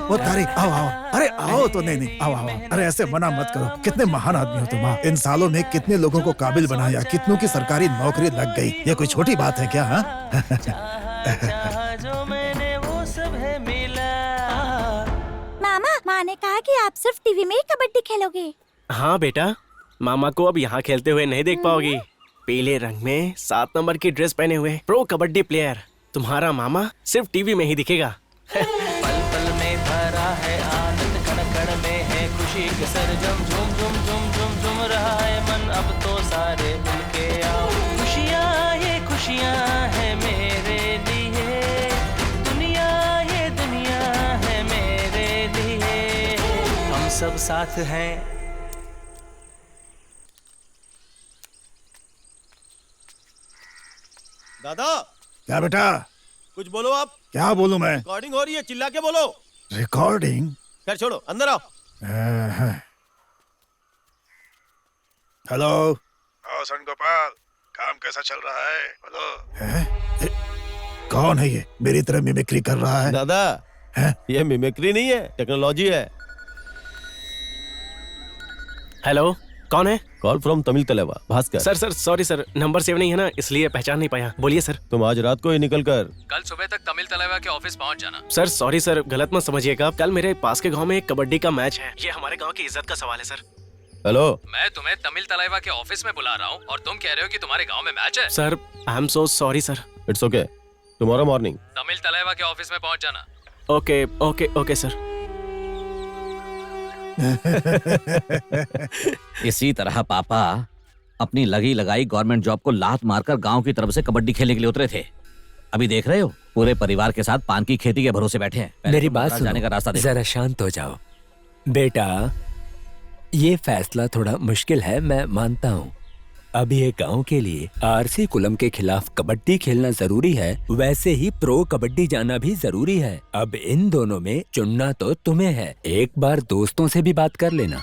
पोतारी, आओ आओ। अरे आओ तो। नहीं, आओ आओ। अरे ऐसे मना मत करो, कितने महान आदमी हो तुम। इन सालों में कितने लोगों को काबिल बनाया, कितनों की सरकारी नौकरी लग गई। ये कोई छोटी बात है क्या? मामा, माँ ने कहा कि आप सिर्फ टीवी में ही कबड्डी खेलोगे। हाँ बेटा, मामा को अब यहाँ खेलते हुए नहीं देख पाओगी। पीले रंग में 7 नंबर की ड्रेस पहने हुए प्रो कबड्डी प्लेयर तुम्हारा मामा सिर्फ टीवी में ही दिखेगा। खुशी के सरगम झूम झूम झूम झूम झूम रहा है मन, अब तो सारे मिलके आओ। खुशियाँ ये खुशियाँ है मेरे लिए, दुनिया ये दुनिया है मेरे लिए, हम सब साथ हैं। दादा। क्या बेटा? कुछ बोलो आप। क्या बोलूं मैं? रिकॉर्डिंग हो रही है, चिल्ला के बोलो। रिकॉर्डिंग? खैर छोड़ो, अंदर आओ। हेलो। सन गोपाल, काम कैसा चल रहा है? हेलो। कौन है ये मेरी तरह मिमिक्री कर रहा है? दादा, ये मिमिक्री नहीं है, टेक्नोलॉजी है। हेलो, कौन है? Call from Tamil Telugu, Bhaskar. Sir sorry sir, number save नहीं है ना, इसलिए पहचान नहीं पाया। बोलिए सर। तुम आज रात को ही निकल कर कल सुबह तक तमिल तेलुगु के ऑफिस पहुंच जाना। सर सॉरी सर, गलत मत समझिएगा। कल मेरे पास के गांव में एक कबड्डी का मैच है। ये हमारे गांव की इज्जत का सवाल है सर। हेलो। मैं तुम्हें तमिल तेलुगु के ऑफिस में बुला रहा हूँ और तुम कह रहे हो कि तुम्हारे गांव में मैच है। Sir I am so sorry sir. It's okay, tomorrow morning Tamil Telugu के ऑफिस में पहुंच जाना। Okay okay okay sir. इसी तरह पापा अपनी लगी लगाई गवर्नमेंट जॉब को लात मारकर गांव की तरफ से कबड्डी खेलने के लिए उतरे थे। अभी देख रहे हो, पूरे परिवार के साथ पान की खेती के भरोसे बैठे हैं। मेरी बात सुनो, जाने का रास्ता देखो। जरा शांत हो जाओ बेटा। ये फैसला थोड़ा मुश्किल है, मैं मानता हूँ। अभी एक गांव के लिए आरसी कुलम के खिलाफ कबड्डी खेलना जरूरी है, वैसे ही प्रो कबड्डी जाना भी जरूरी है। अब इन दोनों में चुनना तो तुम्हें है। एक बार दोस्तों से भी बात कर लेना।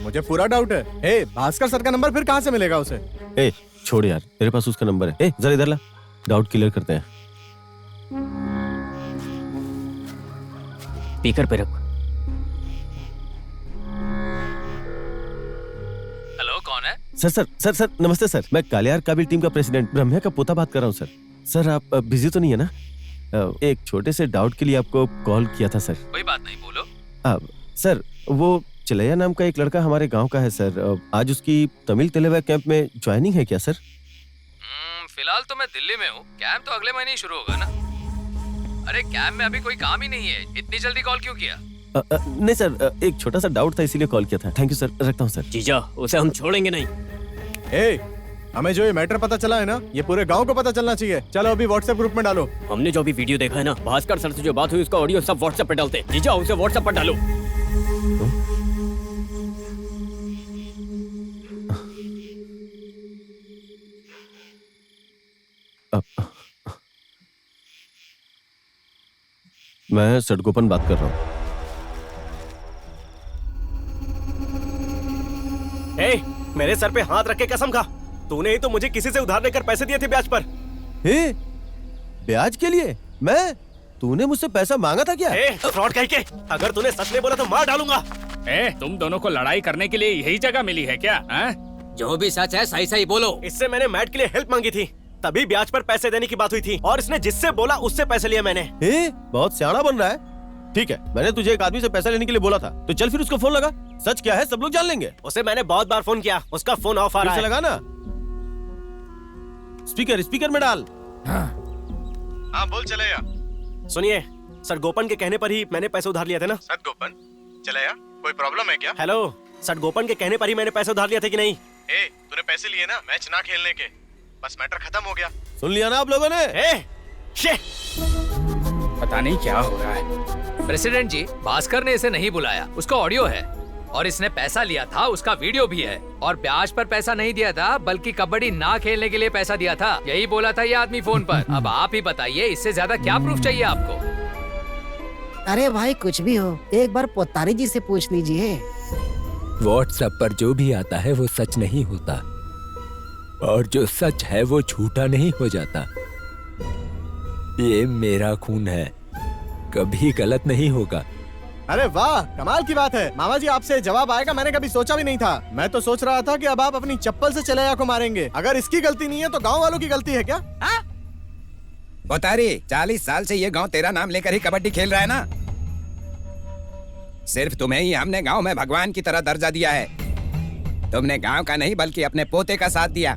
मुझे पूरा डाउट है। ए, भास्कर सर का नंबर फिर कहाँ से मिलेगा उसे? ए छोड़ यार, तेरे पास उसका नंबर है। ए जरा इधर ला, डाउट क्लियर करते हैं। स्पीकर पे रख। हेलो, कौन है? सर नमस्ते सर, मैं कालियार काबिल टीम का प्रेसिडेंट ब्रह्म्या का पोता बात कर रहा हूँ सर। सर आप बिजी तो नहीं है ना? एक छोटे से डाउट के लिए आपको कॉल किया था सर। कोई बात नहीं, बोलो। सर वो चलैया नाम का एक लड़का हमारे गांव का है सर। आज उसकी तमिल तेलेवा कैंप में ज्वाइनिंग है क्या सर? फिलहाल तो मैं दिल्ली में हूँ, कैंप तो अगले महीने ही शुरू होगा ना। अरे कैंप में अभी कोई काम ही नहीं है, इतनी जल्दी कॉल क्यों किया? नहीं सर, एक छोटा सा डाउट था इसीलिए कॉल किया था। थैंक यू सर, रखता हूँ सर। जीजा उसे हम छोड़ेंगे नहीं। ए, हमें जो ये मैटर पता चला है ना, ये पूरे गांव को पता चलना चाहिए। चलो अभी व्हाट्सएप ग्रुप में डालो। हमने जो भी वीडियो देखा है ना, भास्कर सर से जो बात हुई उसका ऑडियो सब व्हाट्सएप पे डालते। जीजा उसे व्हाट्सएप पर डालो। मैं सडगोपन बात कर रहा हूँ। ए, मेरे सर पे हाथ रख के कसम खा, तूने ही तो मुझे किसी से उधार लेकर पैसे दिए थे ब्याज पर। ए, ब्याज के लिए? मैं? तूने मुझसे पैसा मांगा था क्या? फ्रॉड कह के, अगर तूने सच नहीं बोला तो मार डालूंगा। तुम दोनों को लड़ाई करने के लिए यही जगह मिली है क्या? जो भी सच है सही सही बोलो। इससे मैंने मैट के लिए हेल्प मांगी थी, तभी ब्याज पर पैसे देने की बात हुई थी, और इसने जिससे बोला उससे पैसे लिए मैंने। बहुत सियाना बन रहा है। ठीक है, मैंने तुझे एक आदमी से पैसा लेने के लिए बोला था, तो चल फिर उसको फोन लगा। सच क्या है सब लोग जान लेंगे। उसे मैंने बहुत बार फोन किया, उसका फोन ऑफ आ रहा है। लगा ना, स्पीकर में डाल। हाँ बोल चलेया। सुनिए, सर गोपन के कहने पर ही मैंने पैसे उधार लिए थे ना। सर गोपन चलेया, कोई प्रॉब्लम है क्या? हेलो, सर गोपन के कहने पर ही मैंने पैसे उधार लिए थे कि नहीं? तूने पैसे लिए ना मैच ना खेलने के, बस मैटर खत्म हो गया। सुन लिया ना आप लोगों ने? पता नहीं क्या हो रहा है। प्रेसिडेंट जी, भास्कर ने इसे नहीं बुलाया, उसका ऑडियो है, और इसने पैसा लिया था, उसका वीडियो भी है, और ब्याज पर पैसा नहीं दिया था बल्कि कबड्डी ना खेलने के लिए पैसा दिया था, यही बोला था ये आदमी फोन पर। अब आप ही बताइए, इससे ज्यादा क्या प्रूफ चाहिए आपको? अरे भाई कुछ भी हो, एक बार पोतारी जी से पूछ लीजिए। व्हाट्सएप पर जो भी आता है वो सच नहीं होता, और जो सच है वो झूठा नहीं हो जाता। ये मेरा खून है, कभी गलत नहीं होगा। अरे वाह, कमाल की बात है। मामा जी आपसे जवाब आएगा मैंने कभी सोचा भी नहीं था। मैं तो सोच रहा था कि अब आप अपनी चप्पल से चलैया को मारेंगे। अगर इसकी गलती नहीं है तो गांव वालों की गलती है क्या? पोतारी, 40 साल से ये गांव तेरा नाम लेकर ही कबड्डी खेल रहा है ना। सिर्फ तुम्हें ही हमने गांव में भगवान की तरह दर्जा दिया है। तुमने गांव का नहीं बल्कि अपने पोते का साथ दिया।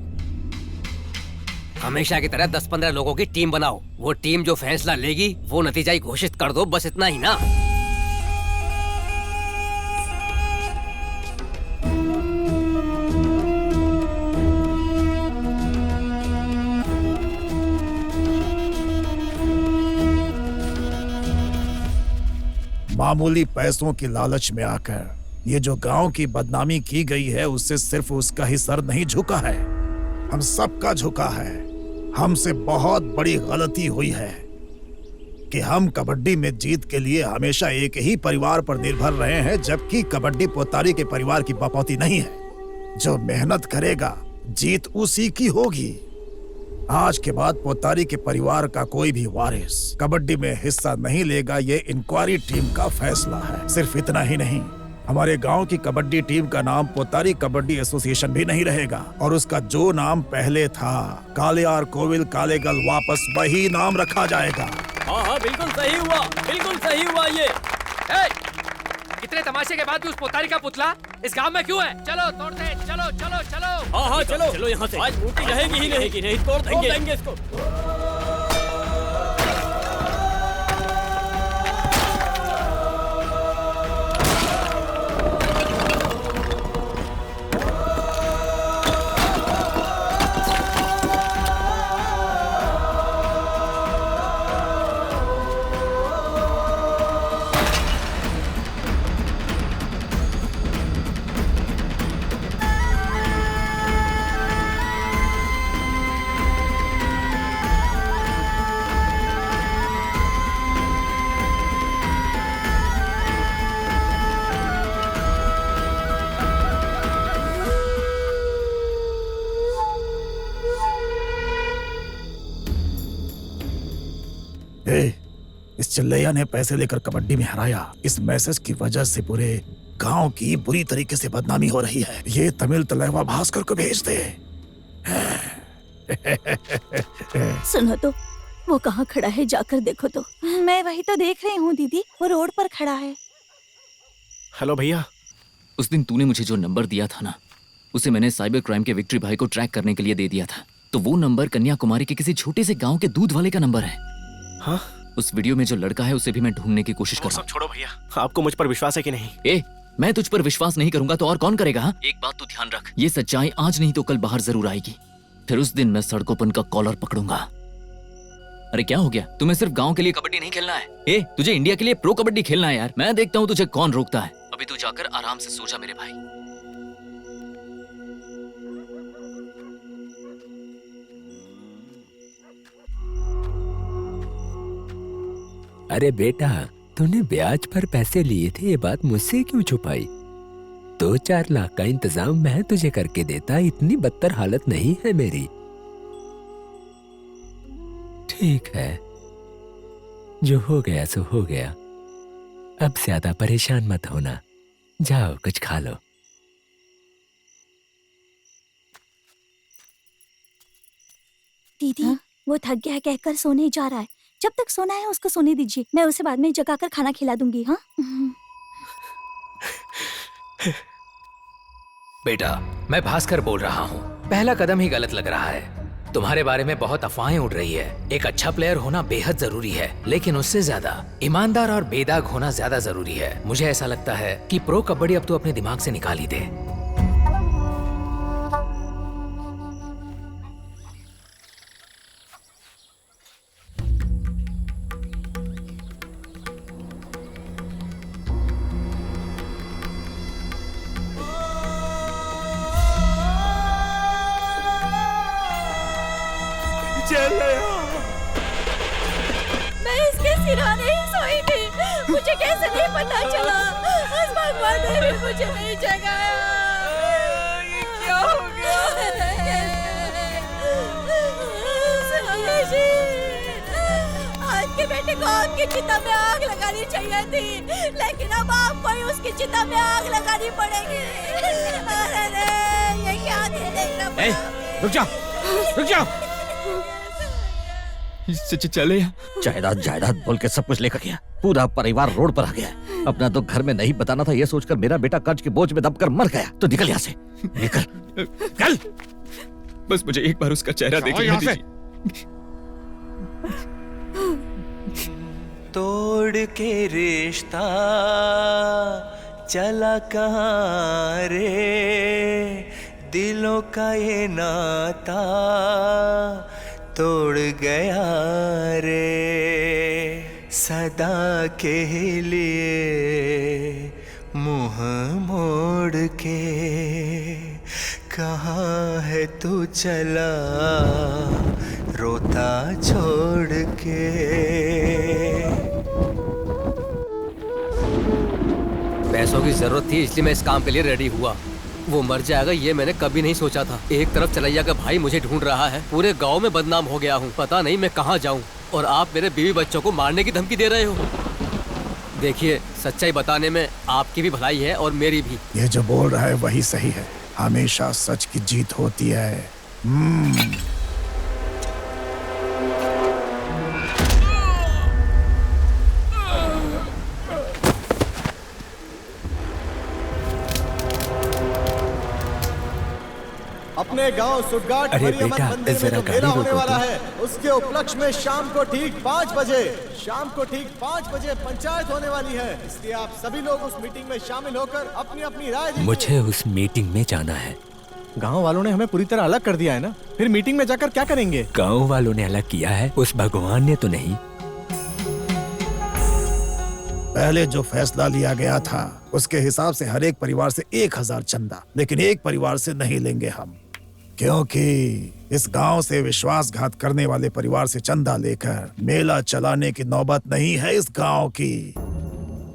हमेशा की तरह 10-15 लोगों की टीम बनाओ, वो टीम जो फैसला लेगी वो नतीजा ही घोषित कर दो, बस इतना ही ना। मामूली पैसों की लालच में आकर ये जो गांव की बदनामी की गई है, उससे सिर्फ उसका ही सर नहीं झुका है, हम सबका झुका है। हमसे बहुत बड़ी गलती हुई है कि हम कबड्डी में जीत के लिए हमेशा एक ही परिवार पर निर्भर रहे हैं, जबकि कबड्डी पोतारी के परिवार की बपौती नहीं है। जो मेहनत करेगा जीत उसी की होगी। आज के बाद पोतारी के परिवार का कोई भी वारिस कबड्डी में हिस्सा नहीं लेगा, ये इंक्वायरी टीम का फैसला है। सिर्फ इतना ही नहीं, हमारे गांव की कबड्डी टीम का नाम पोतारी कबड्डी एसोसिएशन भी नहीं रहेगा, और उसका जो नाम पहले था कालियार कोविल कालेगल, वापस वही नाम रखा जाएगा। हाँ बिल्कुल सही हुआ, बिल्कुल सही हुआ ये। इतने तमाशे के बाद भी उस पोतारी का पुतला इस गांव में क्यों है? चलो तोड़ते हैं, चलो चलो चलो। हाँ चलो चलो यहाँ से। आज मूर्ति रहेगी ही नहीं, तोड़ देंगे इसको। इस चिल्लैया ने पैसे लेकर कबड्डी में हराया। इस मैसेज की वजह से पूरे गांव की बुरी तरीके से बदनामी हो रही है। ये तमिल तलैया भास्कर को भेज दे। सुनो तो, वो कहाँ खड़ा है, जाकर देखो तो। मैं वही तो देख रही हूँ दीदी, वो रोड पर खड़ा है। हेलो भैया। उस दिन तूने मुझे जो नंबर दिया था ना, उसे मैंने साइबर क्राइम के विक्ट्री भाई को ट्रैक करने के लिए दे दिया था। तो वो नंबर कन्याकुमारी के किसी छोटे से गांव के दूध वाले का नंबर है। हाँ? उस वीडियो में जो लड़का है उसे भी मैं ढूंढने की कोशिश कर रहा हूँ। छोड़ो भैया, आपको मुझ पर विश्वास है कि नहीं? ए, मैं तुझ पर विश्वास नहीं करूंगा तो और कौन करेगा? हाँ? एक बात तू ध्यान रख, ये सच्चाई आज नहीं तो कल बाहर जरूर आएगी। फिर उस दिन मैं सड़कों पर उनका कॉलर पकड़ूंगा। अरे क्या हो गया? तुम्हें सिर्फ गांव के लिए कबड्डी नहीं खेलना है। ए, तुझे इंडिया के लिए प्रो कबड्डी खेलना है यार। मैं देखता हूँ तुझे कौन रोकता है। अभी तू जाकर आराम से सो जा मेरे भाई। अरे बेटा, तूने ब्याज पर पैसे लिए थे, ये बात मुझसे क्यों छुपाई? 2-4 लाख का इंतजाम मैं तुझे करके देता, इतनी बदतर हालत नहीं है मेरी। ठीक है, जो हो गया सो हो गया। अब ज्यादा परेशान मत होना। जाओ कुछ खा लो। दीदी, वो थक गया है कहकर सोने जा रहा है। जब तक सोना है उसको सोने दीजिए, मैं उसे बाद में जगाकर खाना खिला दूंगी। हाँ बेटा, मैं भास्कर बोल रहा हूँ। पहला कदम ही गलत लग रहा है। तुम्हारे बारे में बहुत अफवाहें उड़ रही है। एक अच्छा प्लेयर होना बेहद जरूरी है, लेकिन उससे ज्यादा ईमानदार और बेदाग होना ज्यादा जरूरी है। मुझे ऐसा लगता है कि प्रो कबड्डी अब तो अपने दिमाग से निकाल ही दे। मैं इसके सिरहाने ही सोई थी, मुझे कैसे नहीं पता चला? उस भगवान ने भी मुझे नहीं जगाया। ये क्या हो गया? सुनिए जी, आपके बेटे को आपकी चिता में आग लगानी चाहिए थी, लेकिन अब आपको ही उसकी चिता में आग लगानी पड़ेगी। अरे ये क्या देखना पड़ा? रुक जाओ, रुक जाओ। चले जायदाद जायदाद बोल के सब कुछ लेकर गया। पूरा परिवार रोड पर आ गया। अपना तो घर में नहीं बताना था, ये सोचकर मेरा बेटा कर्ज के बोझ में दबकर मर गया। तो निकल यहाँ से, निकल कल। बस मुझे एक बार उसका चेहरा देख लेने दीजिए। तोड़ के रिश्ता चला कहाँ रे, दिलों का ये नाता तोड़ गया रे। सदा के लिए मुँह मोड़ के कहाँ है तू चला, रोता छोड़ के। पैसों की जरूरत थी, इसलिए मैं इस काम के लिए रेडी हुआ। वो मर जाएगा ये मैंने कभी नहीं सोचा था। एक तरफ चलैया का भाई मुझे ढूंढ रहा है, पूरे गांव में बदनाम हो गया हूँ, पता नहीं मैं कहाँ जाऊँ। और आप मेरे बीवी बच्चों को मारने की धमकी दे रहे हो। देखिए, सच्चाई बताने में आपकी भी भलाई है और मेरी भी। ये जो बोल रहा है वही सही है। हमेशा सच की जीत होती है। अपने गांव सुटगाट मंदिर में जो मेला होने वाला है, उसके उपलक्ष्य में शाम को ठीक 5 बजे पंचायत होने वाली है। इसलिए आप सभी लोग उस मीटिंग में शामिल होकर अपनी अपनी राय दीजिए। मुझे उस मीटिंग में जाना है। गांव वालों ने हमें पूरी तरह अलग कर दिया है ना, फिर मीटिंग में जाकर क्या करेंगे? गांव वालों ने अलग किया है, उस भगवान ने तो नहीं। पहले जो फैसला लिया गया था उसके हिसाब से हर एक परिवार से 1000 चंदा, लेकिन एक परिवार से नहीं लेंगे हम, क्योंकि इस गांव से विश्वासघात करने वाले परिवार से चंदा लेकर मेला चलाने की नौबत नहीं है इस गांव की।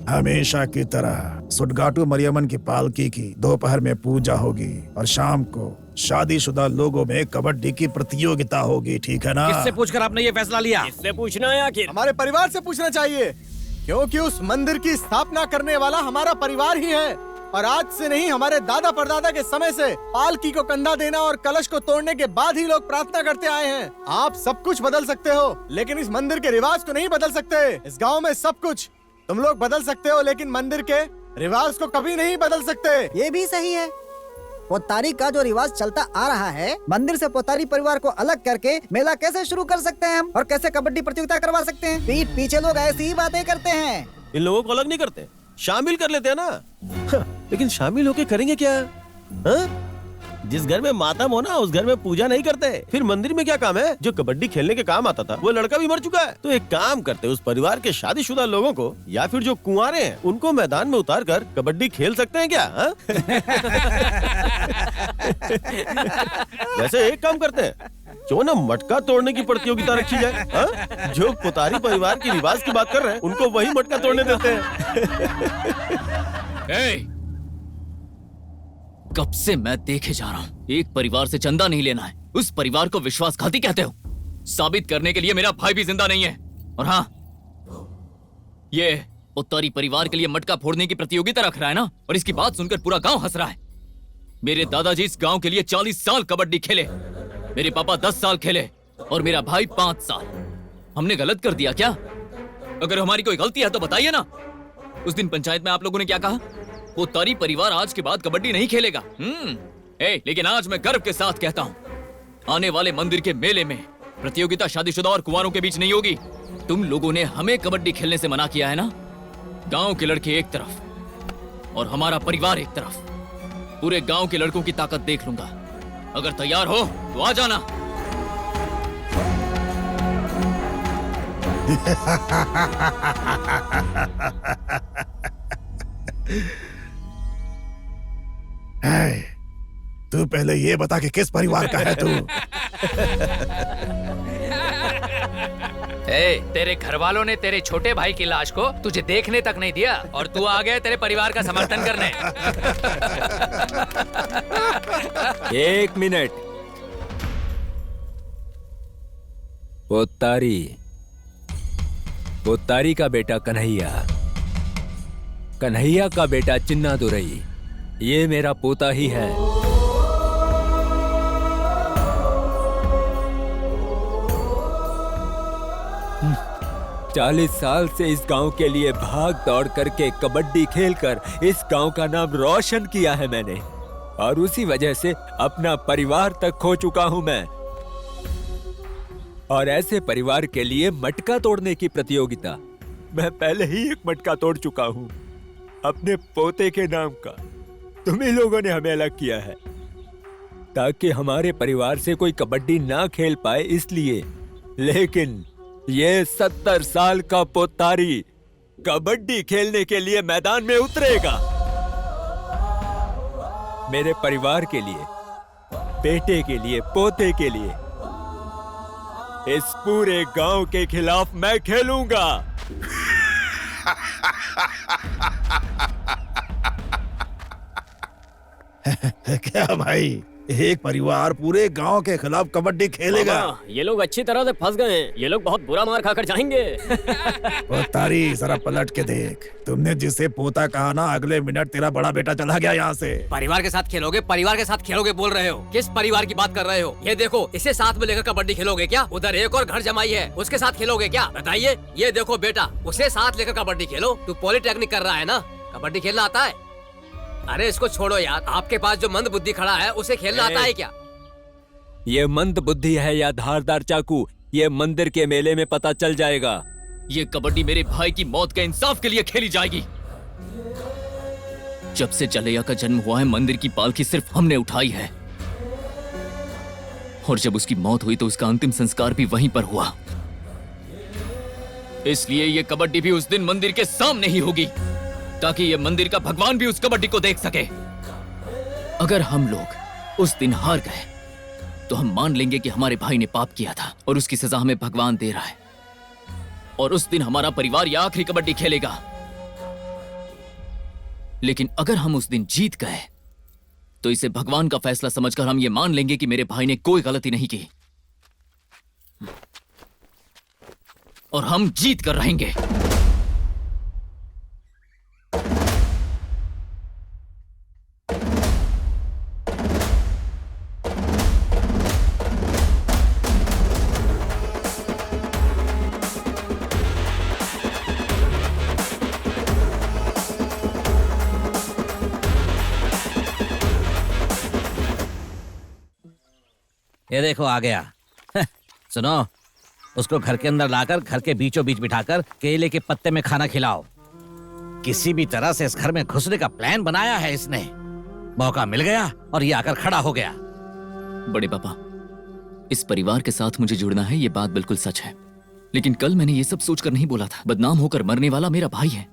हमेशा की तरह सुडगाटू मरियमन की पालकी की दोपहर में पूजा होगी और शाम को शादीशुदा लोगों में कबड्डी की प्रतियोगिता होगी, ठीक है ना? किससे पूछकर आपने ये फैसला लिया? किससे पूछना है आखिर? हमारे परिवार से पूछना चाहिए, क्योंकि उस मंदिर की स्थापना करने वाला हमारा परिवार ही है। और आज से नहीं, हमारे दादा परदादा के समय से पालकी को कंधा देना और कलश को तोड़ने के बाद ही लोग प्रार्थना करते आए हैं। आप सब कुछ बदल सकते हो, लेकिन इस मंदिर के रिवाज को नहीं बदल सकते। इस गांव में सब कुछ तुम लोग बदल सकते हो, लेकिन मंदिर के रिवाज को कभी नहीं बदल सकते। ये भी सही है। पोतारी का जो रिवाज चलता आ रहा है, मंदिर से पोतारी परिवार को अलग करके मेला कैसे शुरू कर सकते हैं हम, और कैसे कबड्डी प्रतियोगिता करवा सकते हैं? पीठ पीछे लोग ऐसी ही बातें करते हैं। इन लोगों को अलग नहीं करते, शामिल कर लेते हैं ना। लेकिन शामिल होके करेंगे क्या? हाँ? जिस घर में मातम हो ना, उस घर में पूजा नहीं करते। फिर मंदिर में क्या काम है? जो कबड्डी खेलने के काम आता था वो लड़का भी मर चुका है। तो एक काम करते, उस परिवार के शादीशुदा लोगों को या फिर जो कुंवारे हैं उनको मैदान में उतार कर कबड्डी खेल सकते हैं क्या? हाँ? वैसे एक काम करते हैं, क्यों ना मटका तोड़ने की प्रतियोगिता रखी जाए। हाँ? जो पुतारी परिवार की रिवाज की बात कर रहे हैं उनको वही मटका तोड़ने देते हैं। कब से मैं देखे जा रहा हूँ, एक परिवार से चंदा नहीं लेना है, उस परिवार को विश्वासघाती कहते हो। साबित करने के लिए मेरा भाई भी जिंदा नहीं है। और हाँ, ये उत्तरी परिवार के लिए मटका फोड़ने की प्रतियोगिता रख रहा है ना, और इसकी बात सुनकर पूरा गांव हंस रहा है। मेरे दादाजी इस गांव के लिए 40 साल कबड्डी खेले, मेरे पापा 10 साल खेले और मेरा भाई 5 साल। हमने गलत कर दिया क्या? अगर हमारी कोई गलती है तो बताइए ना। उस दिन पंचायत में आप लोगों ने क्या कहा? पोतारी परिवार आज के बाद कबड्डी नहीं खेलेगा। लेकिन आज मैं गर्व के साथ कहता हूँ, आने वाले मंदिर के मेले में प्रतियोगिता शादीशुदा और कुंवारों के बीच नहीं होगी। तुम लोगों ने हमें कबड्डी खेलने से मना किया है ना। गांव के लड़के एक तरफ और हमारा परिवार एक तरफ। पूरे गांव के लड़कों की ताकत देख लूंगा। अगर तैयार हो तो आ जाना। तू पहले ये बता कि किस परिवार का है तू? तेरे घर वालों ने तेरे छोटे भाई की लाश को तुझे देखने तक नहीं दिया और तू आ गया तेरे परिवार का समर्थन करने। 1 मिनट। पोतारी का बेटा कन्हैया का बेटा चिन्नादुरई, ये मेरा पोता ही है। हम्म, 40 साल से इस गांव के लिए भाग दौड़ करके कबड्डी खेलकर इस गांव का नाम रोशन किया है मैंने, और उसी वजह से अपना परिवार तक खो चुका हूं मैं। और ऐसे परिवार के लिए मटका तोड़ने की प्रतियोगिता, मैं पहले ही एक मटका तोड़ चुका हूं अपने पोते के नाम का। तुम ही लोगों ने हमें अलग किया है ताकि हमारे परिवार से कोई कबड्डी ना खेल पाए, इसलिए। लेकिन ये 70 साल का पोतारी कबड्डी खेलने के लिए मैदान में उतरेगा। मेरे परिवार के लिए, बेटे के लिए, पोते के लिए, इस पूरे गांव के खिलाफ मैं खेलूंगा। क्या भाई, एक परिवार पूरे गांव के खिलाफ कबड्डी खेलेगा? ये लोग अच्छी तरह से फंस गए हैं। ये लोग बहुत बुरा मार खाकर जाएंगे। पोतारी जरा पलट के देख, तुमने जिसे पोता कहा ना, अगले मिनट तेरा बड़ा बेटा चला गया यहाँ से। परिवार के साथ खेलोगे, परिवार के साथ खेलोगे बोल रहे हो? किस परिवार की बात कर रहे हो? ये देखो, इसे साथ में लेकर कबड्डी खेलोगे क्या? उधर एक और घर जमाई है, उसके साथ खेलोगे क्या? बताइए। ये देखो बेटा, उसे साथ लेकर कबड्डी खेलो। तू पॉलिटेक्निक कर रहा है ना, कबड्डी खेलना आता है? अरे इसको छोड़ो यार, आपके पास जो मंद बुद्धि खड़ा है उसे खेलना आता है क्या? ये मंद बुद्धि है या धारदार चाकू, ये मंदिर के मेले में पता चल जाएगा। ये कबड्डी मेरे भाई की मौत के इंसाफ के लिए खेली जाएगी। जब से चलैया का जन्म हुआ है, मंदिर की पालकी सिर्फ हमने उठाई है, और जब उसकी मौत हुई तो उसका अंतिम संस्कार भी वहीं पर हुआ। इसलिए ये कबड्डी भी उस दिन मंदिर के सामने ही होगी, ताकि ये मंदिर का भगवान भी उस कबड्डी को देख सके। अगर हम लोग उस दिन हार गए तो हम मान लेंगे कि हमारे भाई ने पाप किया था और उसकी सजा हमें भगवान दे रहा है, और उस दिन हमारा परिवार ये आखिरी कबड्डी खेलेगा। लेकिन अगर हम उस दिन जीत गए तो इसे भगवान का फैसला समझकर हम ये मान लेंगे कि मेरे भाई ने कोई गलती नहीं की और हम जीत कर रहेंगे। ये देखो आ गया। सुनो, उसको घर के अंदर लाकर घर के बीचों बीच बिठाकर केले के पत्ते में खाना खिलाओ। किसी भी तरह से इस घर में घुसने का प्लान बनाया है इसने। मौका मिल गया और ये आकर खड़ा हो गया। बड़े पापा, इस परिवार के साथ मुझे जुड़ना है, ये बात बिल्कुल सच है। लेकिन कल मैंने ये सब सोचकर नहीं बोला था। बदनाम होकर मरने वाला मेरा भाई है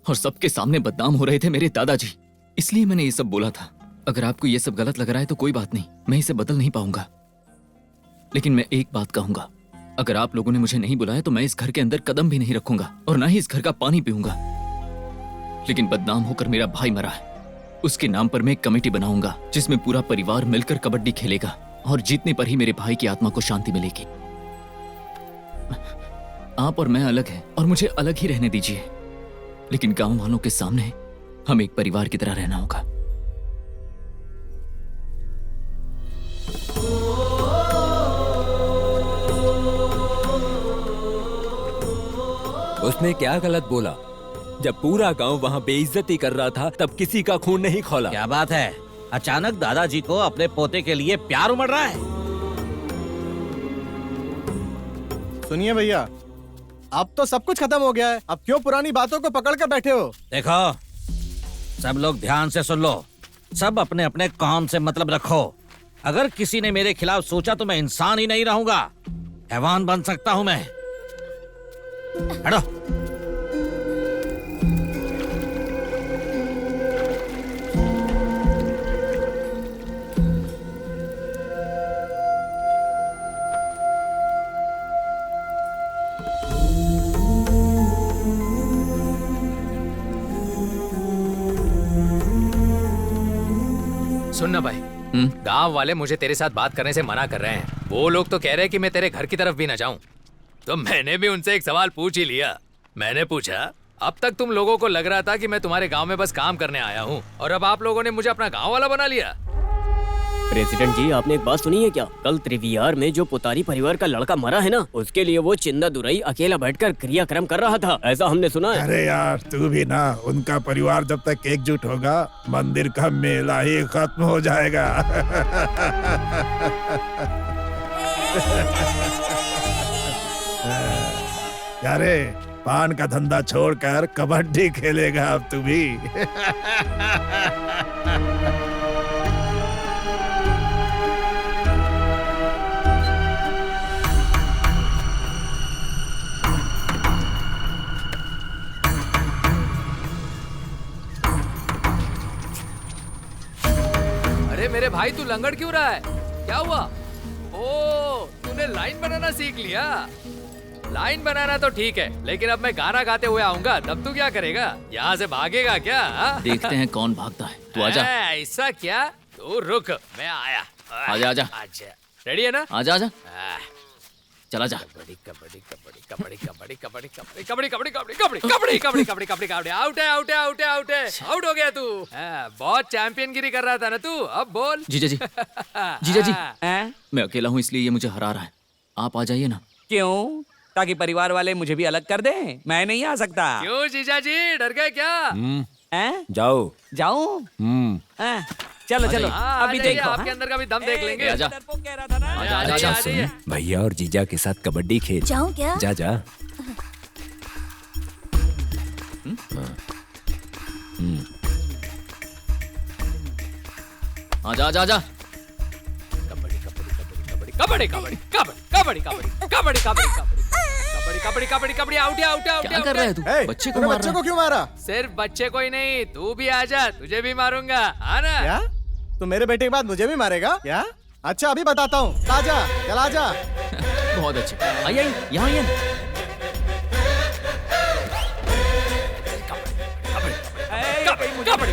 और सबके सामने बदनाम हो रहे थे मेरे दादाजी, इसलिए मैंने ये सब बोला था। अगर आपको ये सब गलत लग रहा है तो कोई बात नहीं, मैं इसे बदल नहीं पाऊंगा। लेकिन मैं एक बात कहूंगा, अगर आप लोगों ने मुझे नहीं बुलाया तो मैं इस घर के अंदर कदम भी नहीं रखूंगा और ना ही इस घर का पानी पीऊंगा। लेकिन बदनाम होकर मेरा भाई मरा है, उसके नाम पर मैं एक कमेटी बनाऊंगा जिसमें पूरा परिवार मिलकर कबड्डी खेलेगा और जीतने पर ही मेरे भाई की आत्मा को शांति मिलेगी। आप और मैं अलग हैं और मुझे अलग ही रहने दीजिए, लेकिन गांव वालों के सामने हम एक परिवार की तरह रहना होगा। उसने क्या गलत बोला? जब पूरा गांव वहां बेइज्जती कर रहा था तब किसी का खून नहीं खौला। क्या बात है, अचानक दादाजी को अपने पोते के लिए प्यार उमड़ रहा है। सुनिए भैया, अब तो सब कुछ खत्म हो गया है, अब क्यों पुरानी बातों को पकड़ कर बैठे हो? देखो, सब लोग ध्यान से सुन लो, सब अपने अपने काम से मतलब रखो। अगर किसी ने मेरे खिलाफ सोचा तो मैं इंसान ही नहीं रहूंगा, हैवान बन सकता हूं मैं। हटो। सुन ना भाई, गांव वाले मुझे तेरे साथ बात करने से मना कर रहे हैं। वो लोग तो कह रहे हैं कि मैं तेरे घर की तरफ भी ना जाऊं। तो मैंने भी उनसे एक सवाल पूछ ही लिया। मैंने पूछा, अब तक तुम लोगों को लग रहा था कि मैं तुम्हारे गांव में बस काम करने आया हूं और अब आप लोगों ने मुझे अपना गांव वाला बना लिया। प्रेसिडेंट जी, आपने एक बात सुनी है क्या? कल त्रिवियार में जो पोतारी परिवार का लड़का मरा है ना, उसके लिए वो चिंदा दुरई अकेला बैठकर क्रियाक्रम कर रहा था, ऐसा हमने सुना है। अरे यार, तू भी ना, उनका परिवार जब तक एकजुट होगा मंदिर का मेला ही खत्म हो जाएगा। अरे पान का धंधा छोड़कर कबड्डी खेलेगा अब तू भी। अरे मेरे भाई, तू लंगड़ क्यों रहा है? क्या हुआ? ओ, तूने लाइन बनाना सीख लिया। लाइन बनाना तो ठीक है, लेकिन अब मैं गाना गाते हुए आऊंगा तब तू क्या करेगा? यहाँ से भागेगा क्या? देखते हैं कौन भागता है। तू आजा। ऐसा क्या? तू रुक, मैं आया। आजा आजा। आजा। रेडी है ना? आजा आजा। चला जा। कबड्डी कबड्डी कबड्डी कबड्डी कबड्डी कबड्डी कबड्डी कबड्डी कबड्डी कबड्डी कबड्डी कबड्डी कबड्डी कबड्डी कबड्डी कबड्डी आउट है आउट है आउट है आउट है आउट हो गया तू। बहुत चैंपियनगिरी कर रहा था ना तू, अब बोल। जीजा जी, जीजा जी, मैं अकेला हूँ इसलिए ये मुझे हरा रहा है। आप आ जाइए ना। क्यों? ताकि परिवार वाले मुझे भी अलग कर दें? मैं नहीं आ सकता। क्यों जीजा जी, डर गए क्या? जाओ जाऊं? चलो चलो, अभी देखो, आपके अंदर का भी दम देख लेंगे। आजा। आजा। सुन, भैया और जीजा के साथ कबड्डी खेल। जाऊं क्या? जा जा। आजा आजा आजा। Kabaddi kabaddi kabaddi kabaddi kabaddi kabaddi kabaddi kabaddi kabaddi kabaddi kabaddi kabaddi out out out. क्या कर रहा है तू? बच्चे को बच्चे को क्यों मारा? सिर्फ बच्चे को ही नहीं, तू भी आजा, तुझे भी मारूंगा। आना। क्या? तू मेरे बेटे के बाद मुझे भी मारेगा क्या? अच्छा, अभी बताता हूँ। आजा, चल आजा। बहुत अच्छे। आइए यहाँ आइए। कबड्डी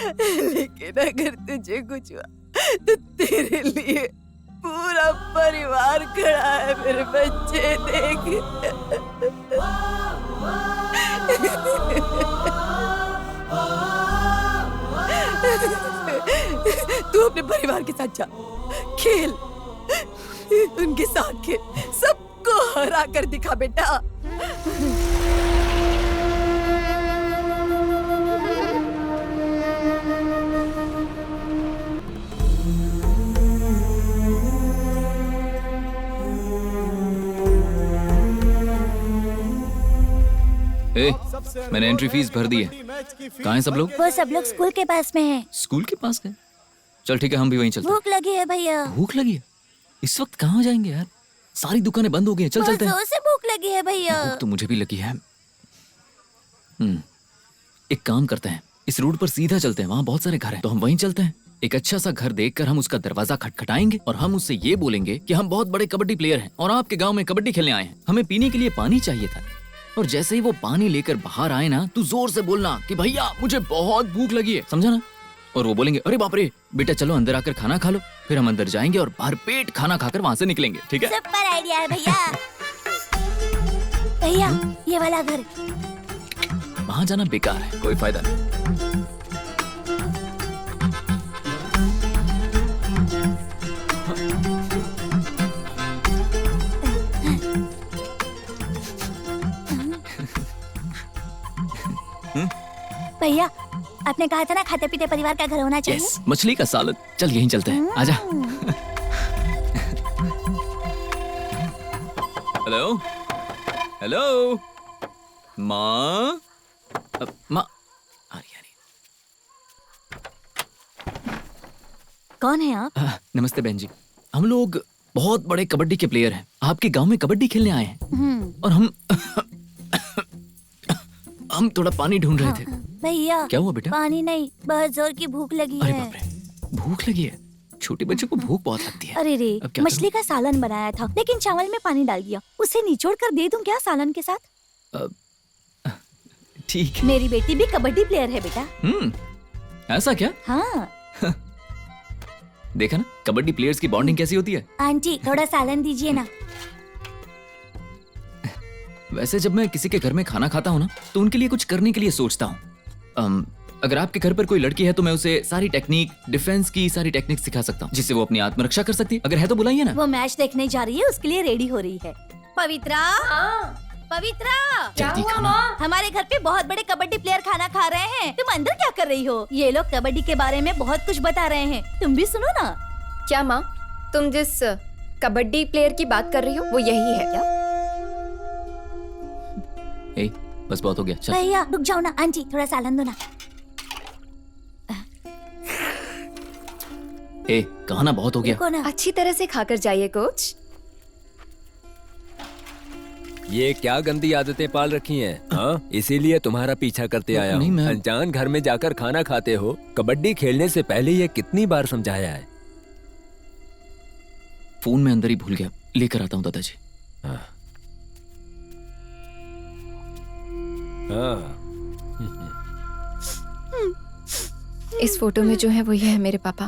लेकिन अगर तुझे कुछ हुआ तो तेरे लिए पूरा परिवार खड़ा है। मेरे बच्चे देख। तू अपने परिवार के साथ जा, खेल, उनके साथ खेल, सबको हरा कर दिखा बेटा। मैंने एंट्री फीस भर दी है। कहाँ हैं सब लोग? वो सब लोग स्कूल के पास में हैं। स्कूल के पास गए? चल ठीक है, हम भी वहीं चलते हैं। भूख लगी है भैया। भूख लगी है? इस वक्त कहाँ जाएंगे यार? सारी दुकानें बंद हो गई हैं। चल चलते हैं। जोर से भूख लगी है भैया। भूख तो मुझे भी लगी है। एक काम करते हैं, इस रोड पर सीधा चलते हैं, वहाँ बहुत सारे घर हैं, तो हम वहीं चलते हैं। एक अच्छा सा घर देखकर हम उसका दरवाजा खटखटाएंगे और हम उससे ये बोलेंगे कि हम बहुत बड़े कबड्डी प्लेयर हैं और आपके गांव में कबड्डी खेलने आए हैं। हमें पीने के लिए पानी चाहिए था। और जैसे ही वो पानी लेकर बाहर आए ना, तू जोर से बोलना कि भैया मुझे बहुत भूख लगी है, समझा ना? और वो बोलेंगे अरे बाप रे बेटा चलो अंदर आकर खाना खा लो। फिर हम अंदर जाएंगे और भर पेट खाना खाकर वहाँ से निकलेंगे, ठीक है? सुपर आइडिया है भैया। भैया ये वाला घर। वहाँ जाना बेकार है, कोई फायदा नहीं। भैया आपने कहा था ना खाते पीते परिवार का घर होना चाहिए। Yes, मछली का सालन। चल यहीं चलते हैं, आजा। हेलो हेलो माँ, माँ आ रही। कौन है आप? नमस्ते बहन जी, हम लोग बहुत बड़े कबड्डी के प्लेयर हैं, आपके गांव में कबड्डी खेलने आए हैं और हम थोड़ा पानी ढूंढ रहे थे। भैया क्या हुआ बेटा? पानी नहीं, बहुत जोर की भूख लगी अरे है। बाप रे, भूख लगी है? छोटे बच्चों को भूख बहुत लगती है। अरे रे, अब क्या मछली का सालन बनाया था लेकिन चावल में पानी डाल दिया। उसे निचोड़ कर दे दूं क्या सालन के साथ? ठीक है। मेरी बेटी भी कबड्डी प्लेयर है बेटा। ऐसा क्या? हाँ देखा ना कबड्डी प्लेयर्स की बॉन्डिंग कैसी होती है। आंटी थोड़ा सालन दीजिए ना। वैसे जब मैं किसी के घर में खाना खाता हूँ ना, तो उनके लिए कुछ करने के लिए सोचता हूँ। अगर आपके घर पर कोई लड़की है तो मैं उसे सारी टेक्निक, डिफेंस की सारी टेक्निक सिखा सकता हूँ, जिससे वो अपनी आत्मरक्षा कर सकती है। अगर है तो बुलाइए ना। वो मैच देखने जा रही है, उसके लिए रेडी हो रही है। पवित्रा, पवित्रा, जल्दी खाना। हमारे घर पे बहुत बड़े कबड्डी प्लेयर खाना खा रहे हैं। तुम अंदर क्या कर रही हो? ये लोग कबड्डी के बारे में बहुत कुछ बता रहे हैं, तुम भी सुनो ना। क्या माँ, तुम जिस कबड्डी प्लेयर की बात कर रही हो वो यही है क्या? बस बहुत हो गया, चल। भैया रुक जाओ ना, आंटी थोड़ा सालन दो ना। कहा ना बहुत हो गया। ना। अच्छी तरह से खाकर जाइए कोच। ये क्या गंदी आदतें पाल रखी हैं? हाँ, इसीलिए तुम्हारा पीछा करते आया हूँ। अनजान घर में जाकर खाना खाते हो। कबड्डी खेलने से पहले ये कितनी बार समझाया है। फोन में अंदर ही भूल गया, लेकर आता हूँ दादाजी। इस फोटो में जो है वो ये है मेरे पापा।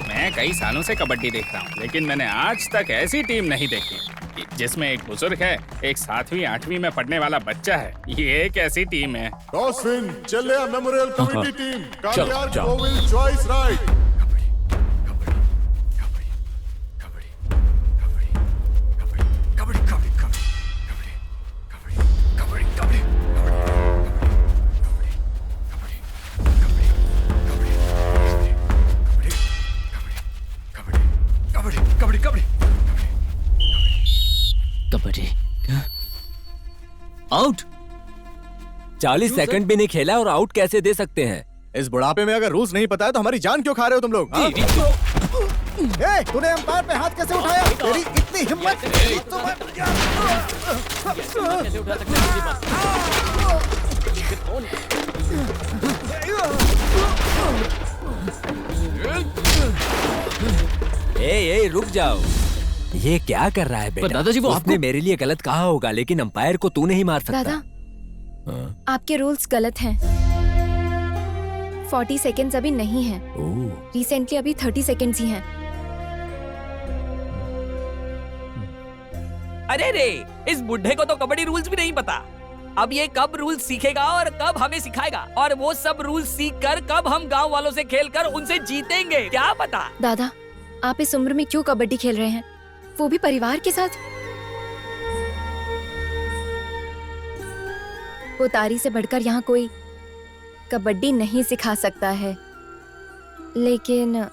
मैं कई सालों से कबड्डी देख रहा हूँ, लेकिन मैंने आज तक ऐसी टीम नहीं देखी जिसमें एक बुजुर्ग है, एक 7वीं 8वीं में पढ़ने वाला बच्चा है। ये एक ऐसी टीम है। टॉसविन चेल्लिया मेमोरियल कमेटी टीम, चलो, कालियार जाओ। कोविल choice right. Kabaddi kabaddi kabaddi kabaddi out. 40 second भी नहीं खेला और आउट कैसे दे सकते हैं? इस बुढ़ापे में अगर रूल्स नहीं पता है तो हमारी जान क्यों खा रहे हो तुम लोग? तूने अंपायर पे हाथ कैसे उठाया? तेरी इतनी हिम्मत? ए रुक जाओ, ये क्या कर रहा है बेटा? दादाजी वो उसने मेरे लिए गलत कहा होगा, लेकिन अंपायर को तू नहीं मार सकता। दादा, आपके रूल्स गलत हैं। 40 सेकेंड्स अभी नहीं हैं। रिसेंटली अभी 30 सेकेंड्स ही हैं। अरे रे, इस बुढ़े को तो कबड्डी रूल्स भी नहीं पता। अब ये कब रूल्स सीखेगा और कब हमें सिखाएगा, और वो सब रूल्स सीख कर कब हम गांव वालों से खेलकर उनसे जीतेंगे, क्या पता। दादा, आप इस उम्र में क्यों कबड्डी खेल रहे हैं, वो भी परिवार के साथ? पोतारी से बढ़कर यहाँ कोई कबड्डी नहीं सिखा सकता है, लेकिन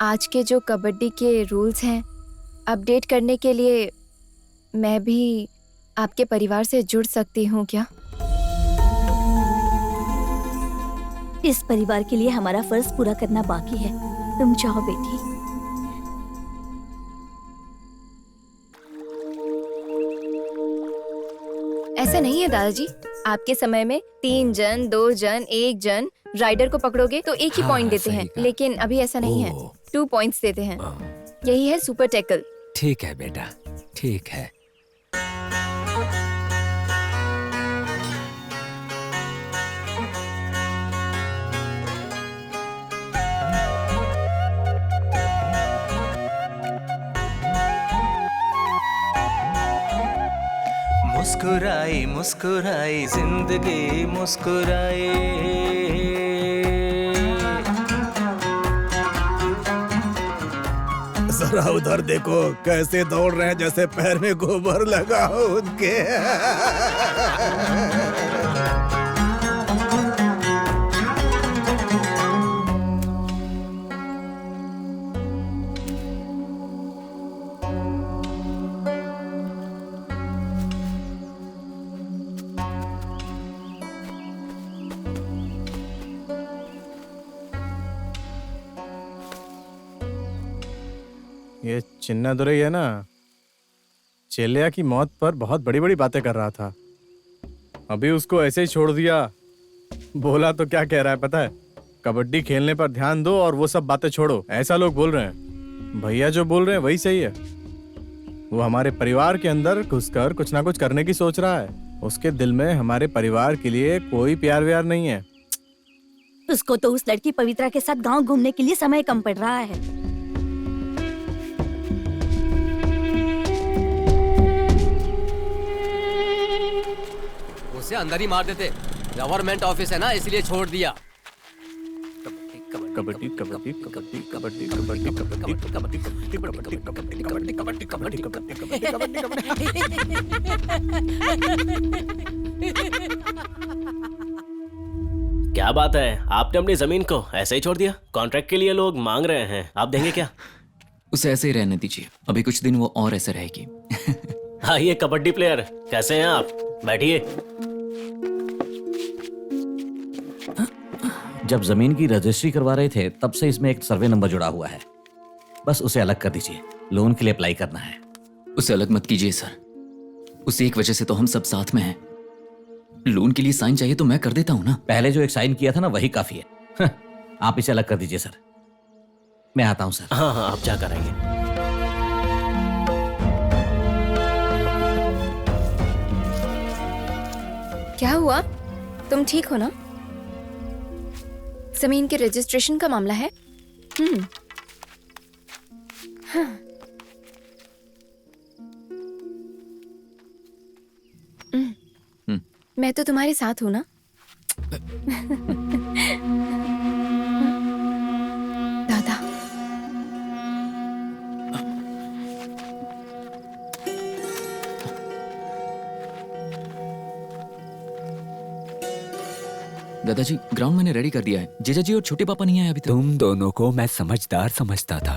आज के जो कबड्डी के रूल्स हैं अपडेट करने के लिए मैं भी आपके परिवार से जुड़ सकती हूँ क्या? इस परिवार के लिए हमारा फर्ज पूरा करना बाकी है। तुम जाओ बेटी। ऐसा नहीं है दादाजी, आपके समय में 3 जन, 2 जन, 1 जन राइडर को पकड़ोगे तो एक ही पॉइंट देते हैं, लेकिन अभी ऐसा नहीं है, 2 पॉइंट्स देते हैं। यही है सुपर टैकल। ठीक है बेटा, ठीक है। मुस्कुराई मुस्कुराई जिंदगी मुस्कुराई, जरा उधर देखो कैसे दौड़ रहे हैं जैसे पैर में गोबर लगा हो उनके। ये चिन्नादुरई है ना, चेलिया की मौत पर बहुत बड़ी बड़ी बातें कर रहा था। अभी उसको ऐसे ही छोड़ दिया। बोला तो क्या कह रहा है पता है? कबड्डी खेलने पर ध्यान दो और वो सब बातें छोड़ो, ऐसा लोग बोल रहे हैं। भैया जो बोल रहे हैं वही सही है। वो हमारे परिवार के अंदर घुसकर कुछ ना कुछ करने की सोच रहा है। उसके दिल में हमारे परिवार के लिए कोई प्यार व्यार नहीं है। उसको तो उस लड़की पवित्रा के साथ गांव घूमने के लिए समय कम पड़ रहा है। उसे अंदर ही मार देते, गवर्नमेंट ऑफिस है ना इसलिए छोड़ दिया। कबड्डी कबड्डी कबड्डी कबड्डी कबड्डी कबड्डी कबड्डी कबड्डी कबड्डी कबड्डी कबड्डी कबड्डी कबड्डी क्या बात है, आपने अपनी जमीन को ऐसे ही छोड़ दिया? कॉन्ट्रैक्ट के लिए लोग मांग रहे हैं, आप देंगे क्या? उसे ऐसे ही रहने दीजिए, अभी कुछ दिन वो और ऐसे रहेगी। हाँ, ये कबड्डी प्लेयर कैसे हैं आप? बैठिए। जब जमीन की रजिस्ट्री करवा रहे थे तब से इसमें एक सर्वे नंबर जुड़ा हुआ है, बस उसे अलग कर दीजिए। लोन के लिए अप्लाई करना है। उसे अलग मत कीजिए सर, उसी एक वजह से तो हम सब साथ में हैं। लोन के लिए साइन चाहिए तो मैं कर देता हूँ ना। पहले जो एक साइन किया था ना वही काफी है। आप इसे अलग कर दीजिए सर। मैं आता हूँ सर। हाँ हाँ, आप क्या करेंगे? क्या हुआ, तुम ठीक हो ना? जमीन के रजिस्ट्रेशन का मामला है। हाँ। मैं तो तुम्हारे साथ हूं ना। दादा, दादाजी ग्राउंड मैंने रेडी कर दिया है। जीजा जी और छोटे पापा नहीं आए अभी तक। तुम दोनों को मैं समझदार समझता था,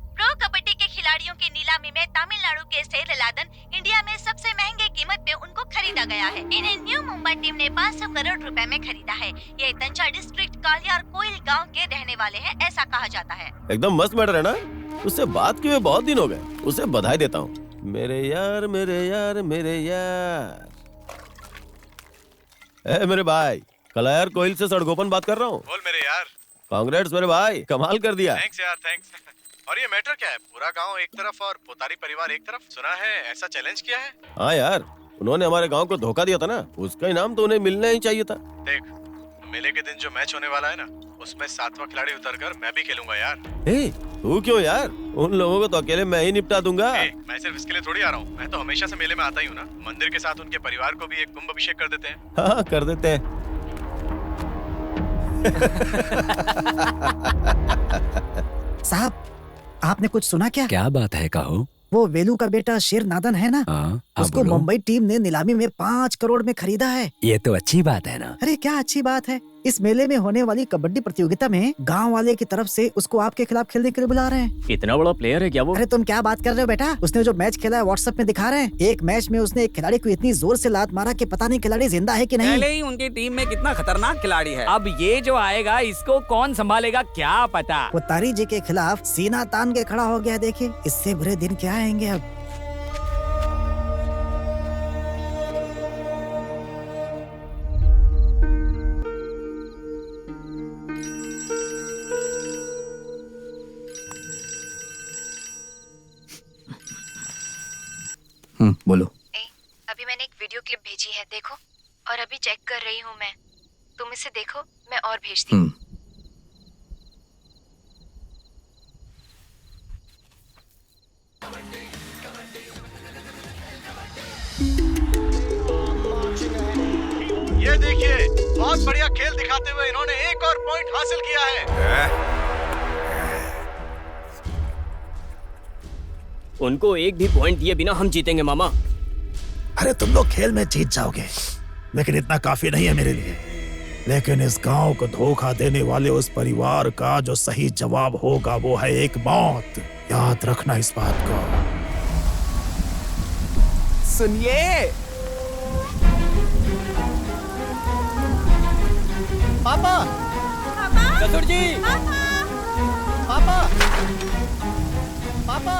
ये सेल लादन इंडिया में सबसे महंगे कीमत पे उनको खरीदा गया है। इन्हें न्यू मुंबई टीम ने 500 करोड़ रुपए में खरीदा है। ये तंचा डिस्ट्रिक्ट कालियार कोइल गांव के रहने वाले हैं, ऐसा कहा जाता है। एकदम मस्त मैटर है ना। उससे बात किए बहुत दिन हो गए। उसे बधाई देता हूँ। मेरे यार मेरे यार मेरे यार। ए मेरे भाई, कलायार कोइल से सड़गोपन बात कर रहा हूँ। बोल मेरे यार। कांग्रेट्स मेरे भाई, कमाल कर दिया। थैंक्स यार, थैंक्स। और ये मैटर क्या है? पूरा गांव एक तरफ और पोतारी परिवार एक तरफ, सुना है ऐसा चैलेंज किया है। हाँ यार, उन्होंने हमारे गांव को धोखा दिया था ना, उसका इनाम तो उन्हें मिलना ही चाहिए था। देख, मेले के दिन जो मैच होने वाला है ना, उसमें 7वां खिलाड़ी उतरकर मैं भी खेलूंगा यार। ए, तू क्यों यार? उन लोगों को तो अकेले मैं ही निपटा दूंगा। मैं सिर्फ इसके लिए थोड़ी आ रहा हूँ, मैं तो हमेशा से मेले में आता ही हूँ ना। मंदिर के साथ उनके परिवार को भी एक कुंभ अभिषेक कर देते हैं। हाँ कर देते हैं। साहब, आपने कुछ सुना क्या? क्या बात है, कहो। वो वेलू का बेटा शेर नादन है ना, उसको बोलो। मुंबई टीम ने नीलामी में 5 करोड़ में खरीदा है। ये तो अच्छी बात है ना। अरे क्या अच्छी बात है। इस मेले में होने वाली कबड्डी प्रतियोगिता में गांव वाले की तरफ से उसको आपके खिलाफ खेलने के लिए बुला रहे हैं। इतना बड़ा प्लेयर है क्या वो? अरे तुम क्या बात कर रहे हो बेटा? उसने जो मैच खेला है व्हाट्सएप में दिखा रहे हैं। एक मैच में उसने एक खिलाड़ी को इतनी जोर से लात मारा कि पता नहीं खिलाड़ी जिंदा है कि नहीं। पहले ही उनकी टीम में कितना खतरनाक खिलाड़ी है, अब ये जो आएगा इसको कौन संभालेगा क्या पता। वो तारी जी के खिलाफ सीना तान के खड़ा हो गया। देखिए, इससे बुरे दिन क्या आएंगे अब। बोलो। अभी मैंने एक वीडियो क्लिप भेजी है, देखो। और अभी चेक कर रही हूँ मैं, तुम इसे देखो, मैं और भेजती हूँ। ये देखिए, बहुत बढ़िया खेल दिखाते हुए इन्होंने एक और पॉइंट हासिल किया है। उनको एक भी पॉइंट दिए बिना हम जीतेंगे मामा। अरे तुम लोग खेल में जीत जाओगे, लेकिन इतना काफी नहीं है मेरे लिए। लेकिन इस गांव को धोखा देने वाले उस परिवार का जो सही जवाब होगा वो है एक मौत। याद रखना इस बात को। सुनिए पापा, चतुर जी, पापा, पापा।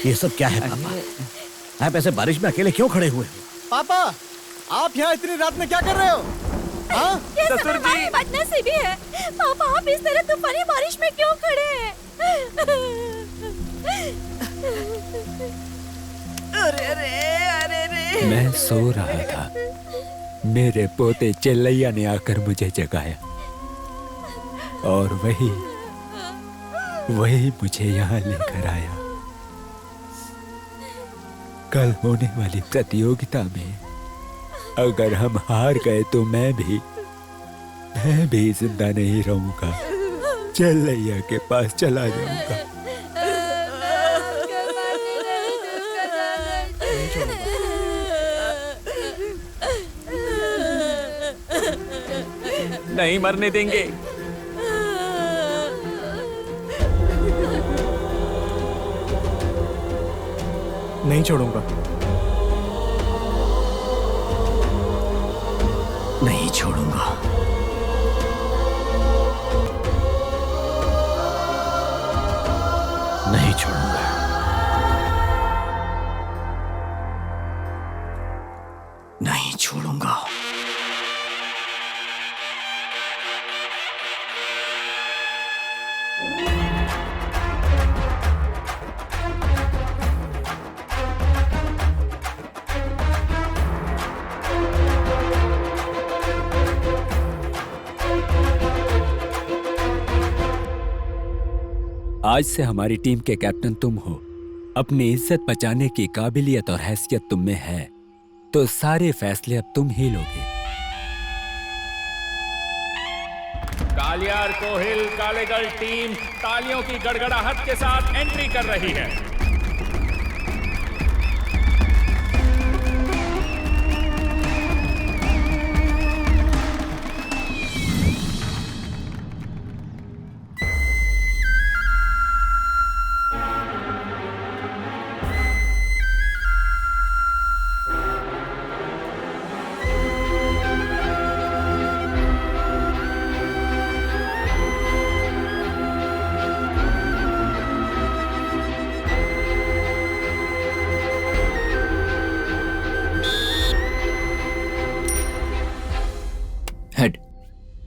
ये सब क्या है पापा? आप ऐसे बारिश में अकेले क्यों खड़े हुए हो? पापा, आप यहाँ इतनी रात में क्या कर रहे हो? हाँ? ये सब हमारी बदनसीबी है। पापा, आप इस तरह तूफानी बारिश में क्यों खड़े हैं? अरे रे, अरे रे। मैं सो रहा था, मेरे पोते चिल्लैया ने आकर मुझे जगाया और वही मुझे यहाँ लेकर आया। कल होने वाली प्रतियोगिता में अगर हम हार गए तो मैं भी जिंदा नहीं रहूंगा, चिल्लैया के पास चला जाऊंगा। नहीं मरने देंगे। नहीं छोड़ूंगा। नहीं छोड़ूंगा। नहीं छोड़ूंगा। नहीं छोड़ूंगा। आज से हमारी टीम के कैप्टन तुम हो। अपनी इज्जत बचाने की काबिलियत और हैसियत तुम में है, तो सारे फैसले अब तुम ही लोगे। कालियार कोहिल कालेगढ़ टीम तालियों की गड़गड़ाहट के साथ एंट्री कर रही है।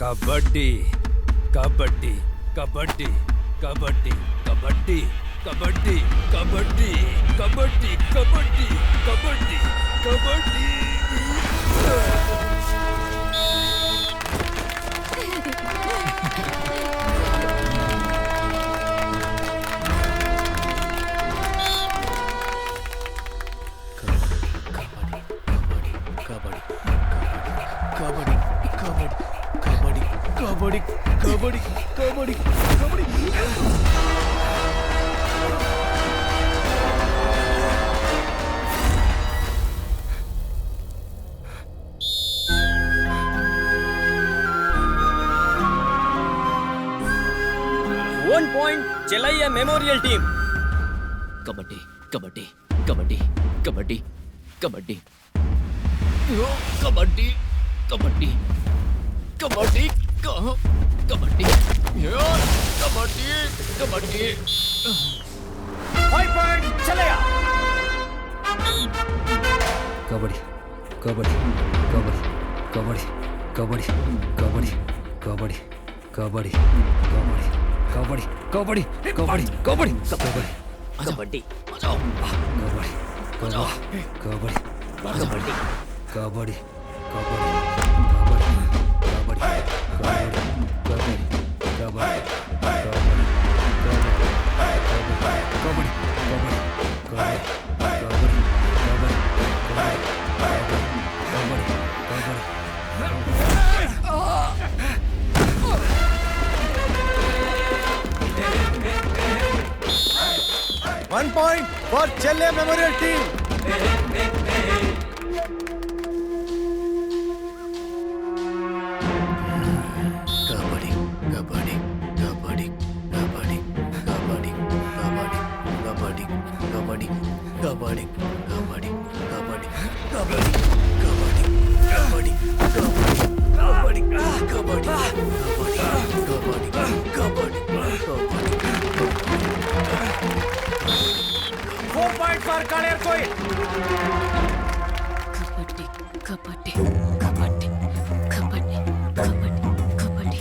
कबड्डी कबड्डी कबड्डी कबड्डी कबड्डी कबड्डी कबड्डी कबड्डी कबड्डी कबड्डी कबड्डी। 1 पॉइंट चलाइए memorial team. Kabaddi kabaddi kabaddi kabaddi kabaddi kabaddi kabaddi kabaddi kabaddi kabaddi kabaddi. 5 point चलेगा। Kabaddi kabaddi kabaddi kabaddi kabaddi kabaddi kabaddi kabaddi kabaddi kabaddi kabaddi kabaddi kabaddi kabaddi kabaddi kabaddi kabaddi one point for चेल्ले memorial team. Kabaddi kabaddi kabaddi kabaddi kabaddi kabaddi kabaddi kabaddi kabaddi kabaddi kabaddi kabaddi kabaddi kabaddi kabaddi 4 point for Kalaiyar Kovil. Kabaddi kabaddi kabaddi kabaddi kabaddi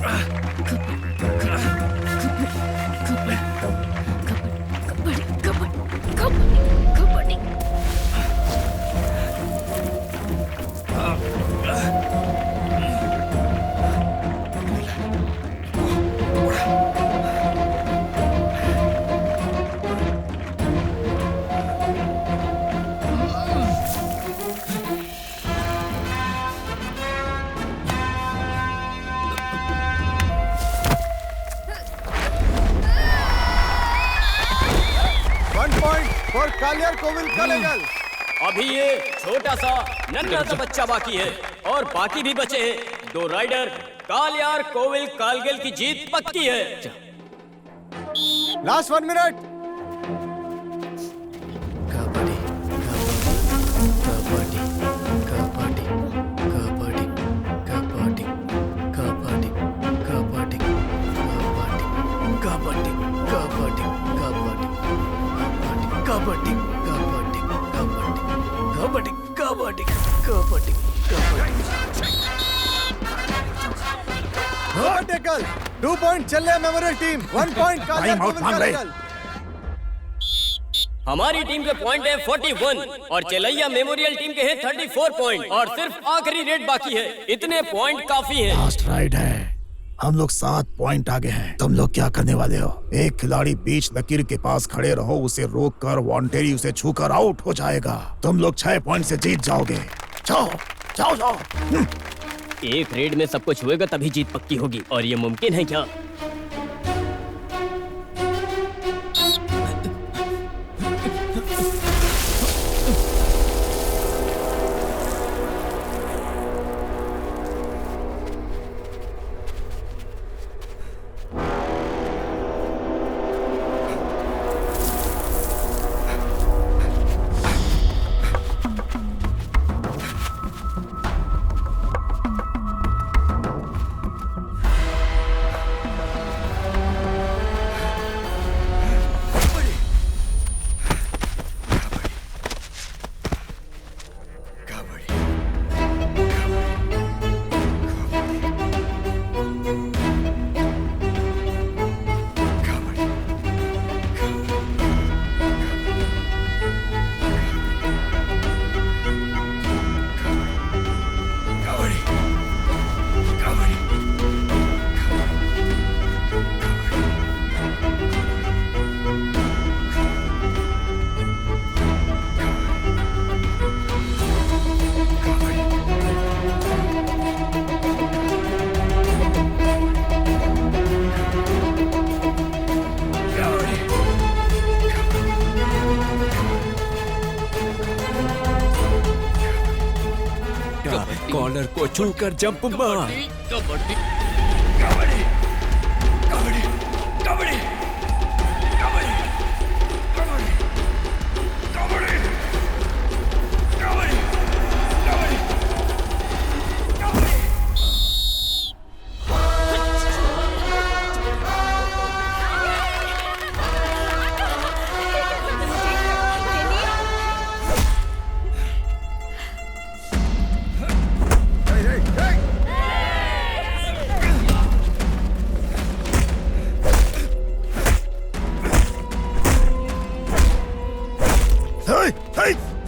kabaddi kabaddi. For Kalaiyar Kovil कलेगल। अभी ये छोटा सा नन्हा सा बच्चा बाकी है और बाकी भी बचे हैं 2 राइडर। कालियार कोविल कालगेल की जीत पक्की है। Last 1 minute. Kabaddi kabaddi kabaddi kabaddi kabaddi kabaddi kabaddi kabaddi kabaddi kabaddi kabaddi kabaddi kabaddi kabaddi tackle 2 point चले मेमोरियल टीम। 1 पॉइंट कालियर कोविल कलेगल। हमारी टीम के पॉइंट है 41 और चेलैया मेमोरियल टीम के हैं 34 पॉइंट और सिर्फ आखिरी रेड बाकी है। इतने पॉइंट काफी हैं। लास्ट राइड है, हम लोग 7 पॉइंट आगे हैं। तुम लोग क्या करने वाले हो? एक खिलाड़ी बीच लकीर के पास खड़े रहो, उसे रोक कर वॉन्टेरी उसे छूकर आउट हो जाएगा। तुम लोग 6 पॉइंट से जीत जाओगे। जाओ जाओ जाओ। एक रेड में सबको छुएगा तभी जीत पक्की होगी और ये मुमकिन है क्या? छूकर जंप मार। कबड्डी कबड्डी कबड्डी कबड्डी कबड्डी कबड्डी कबड्डी कबड्डी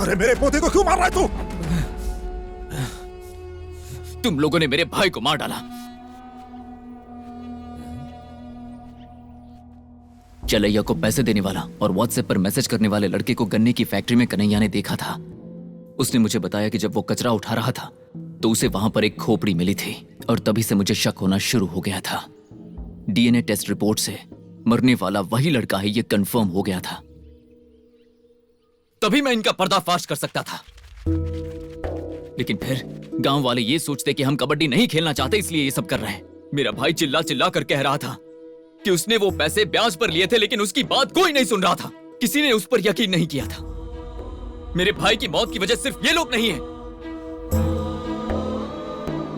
अरे मेरे पोते को क्यों मार रहा है तू? तुम लोगों ने मेरे भाई को मार डाला। चलैया को पैसे देने वाला और व्हाट्सएप पर मैसेज करने वाले लड़के को गन्ने की फैक्ट्री में कन्हैया ने देखा था। उसने मुझे बताया कि जब वो कचरा उठा रहा था तो उसे वहां पर एक खोपड़ी मिली थी और तभी से मुझे शक होना शुरू हो गया था। डीएनए टेस्ट रिपोर्ट से मरने वाला वही लड़का है, ये कंफर्म हो गया था। तभी मैं इनका पर्दाफाश कर सकता था। लेकिन फिर गांव वाले ये सोचते कि हम कबड्डी नहीं खेलना चाहते इसलिए ये सब कर रहे हैं। मेरा भाई चिल्ला चिल्ला कर कह रहा था कि उसने वो पैसे ब्याज पर लिए थे, लेकिन उसकी बात कोई नहीं सुन रहा था। किसी ने उस पर यकीन नहीं किया था। मेरे भाई की मौत की वजह सिर्फ ये लोग नहीं है,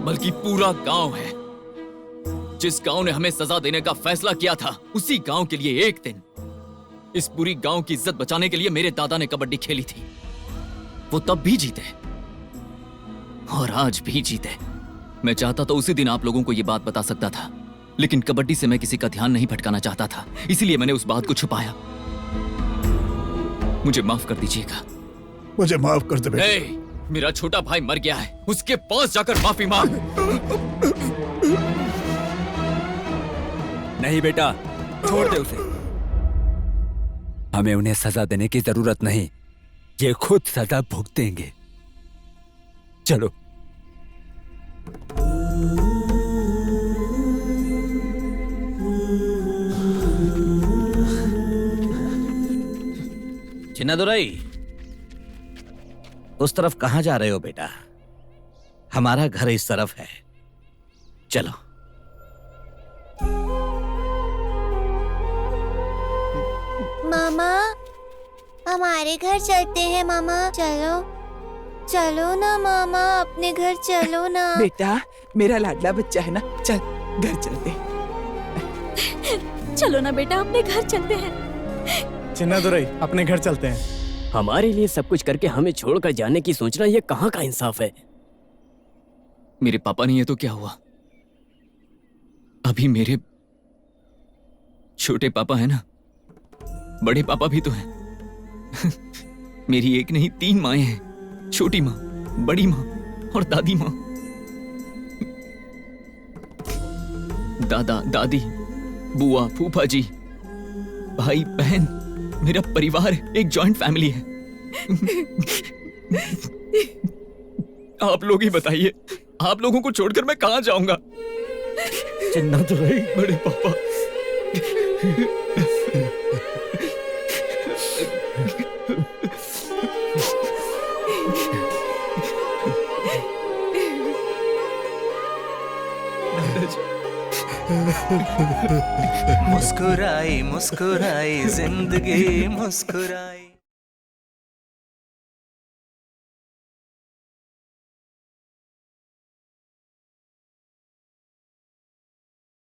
बल्कि पूरा गांव है। जिस गांव ने हमें सजा देने का फैसला किया था, उसी गांव के लिए एक दिन इस पूरी गांव की इज्जत बचाने के लिए मेरे दादा ने कबड्डी खेली थी। वो तब भी जीते और आज भी जीते। मैं चाहता तो उसी दिन आप लोगों को यह बात बता सकता था, लेकिन कबड्डी से मैं किसी का ध्यान नहीं भटकाना चाहता था, इसीलिए मैंने उस बात को छुपाया। मुझे माफ कर दीजिएगा। मुझे माफ कर दे बेटा। मेरा छोटा भाई मर गया है, उसके पास जाकर माफी मांग। नहीं बेटा, छोड़ दे उसे। हमें उन्हें सजा देने की जरूरत नहीं, ये खुद सजा भुगतेंगे। चलो। चिन्नादुराई, उस तरफ कहां जा रहे हो बेटा? हमारा घर इस तरफ है, चलो। मामा, हमारे घर चलते हैं मामा। चलो चलो ना मामा, अपने घर चलो ना। बेटा, मेरा लाडला बच्चा है ना, चल घर चलते हैं। चलो ना बेटा, अपने घर चलते हैं। चिन्नादुराई, अपने घर चलते हैं। हमारे लिए सब कुछ करके हमें छोड़कर जाने की सोचना, ये कहाँ का इंसाफ है? मेरे पापा नहीं है तो क्या हुआ? अभी मेरे छोटे पापा है ना, बड़े पापा भी तो हैं। मेरी एक नहीं 3 माएं हैं, छोटी माँ, बड़ी माँ और दादी माँ। दादा दादी, बुआ फूफा जी, भाई बहन, मेरा परिवार एक जॉइंट फैमिली है। आप लोग ही बताइए, आप लोगों को छोड़कर मैं कहां जाऊंगा? चिन्नादुराई, बड़े पापा। मुस्कुराई मुस्कुराई जिंदगी मुस्कुराई।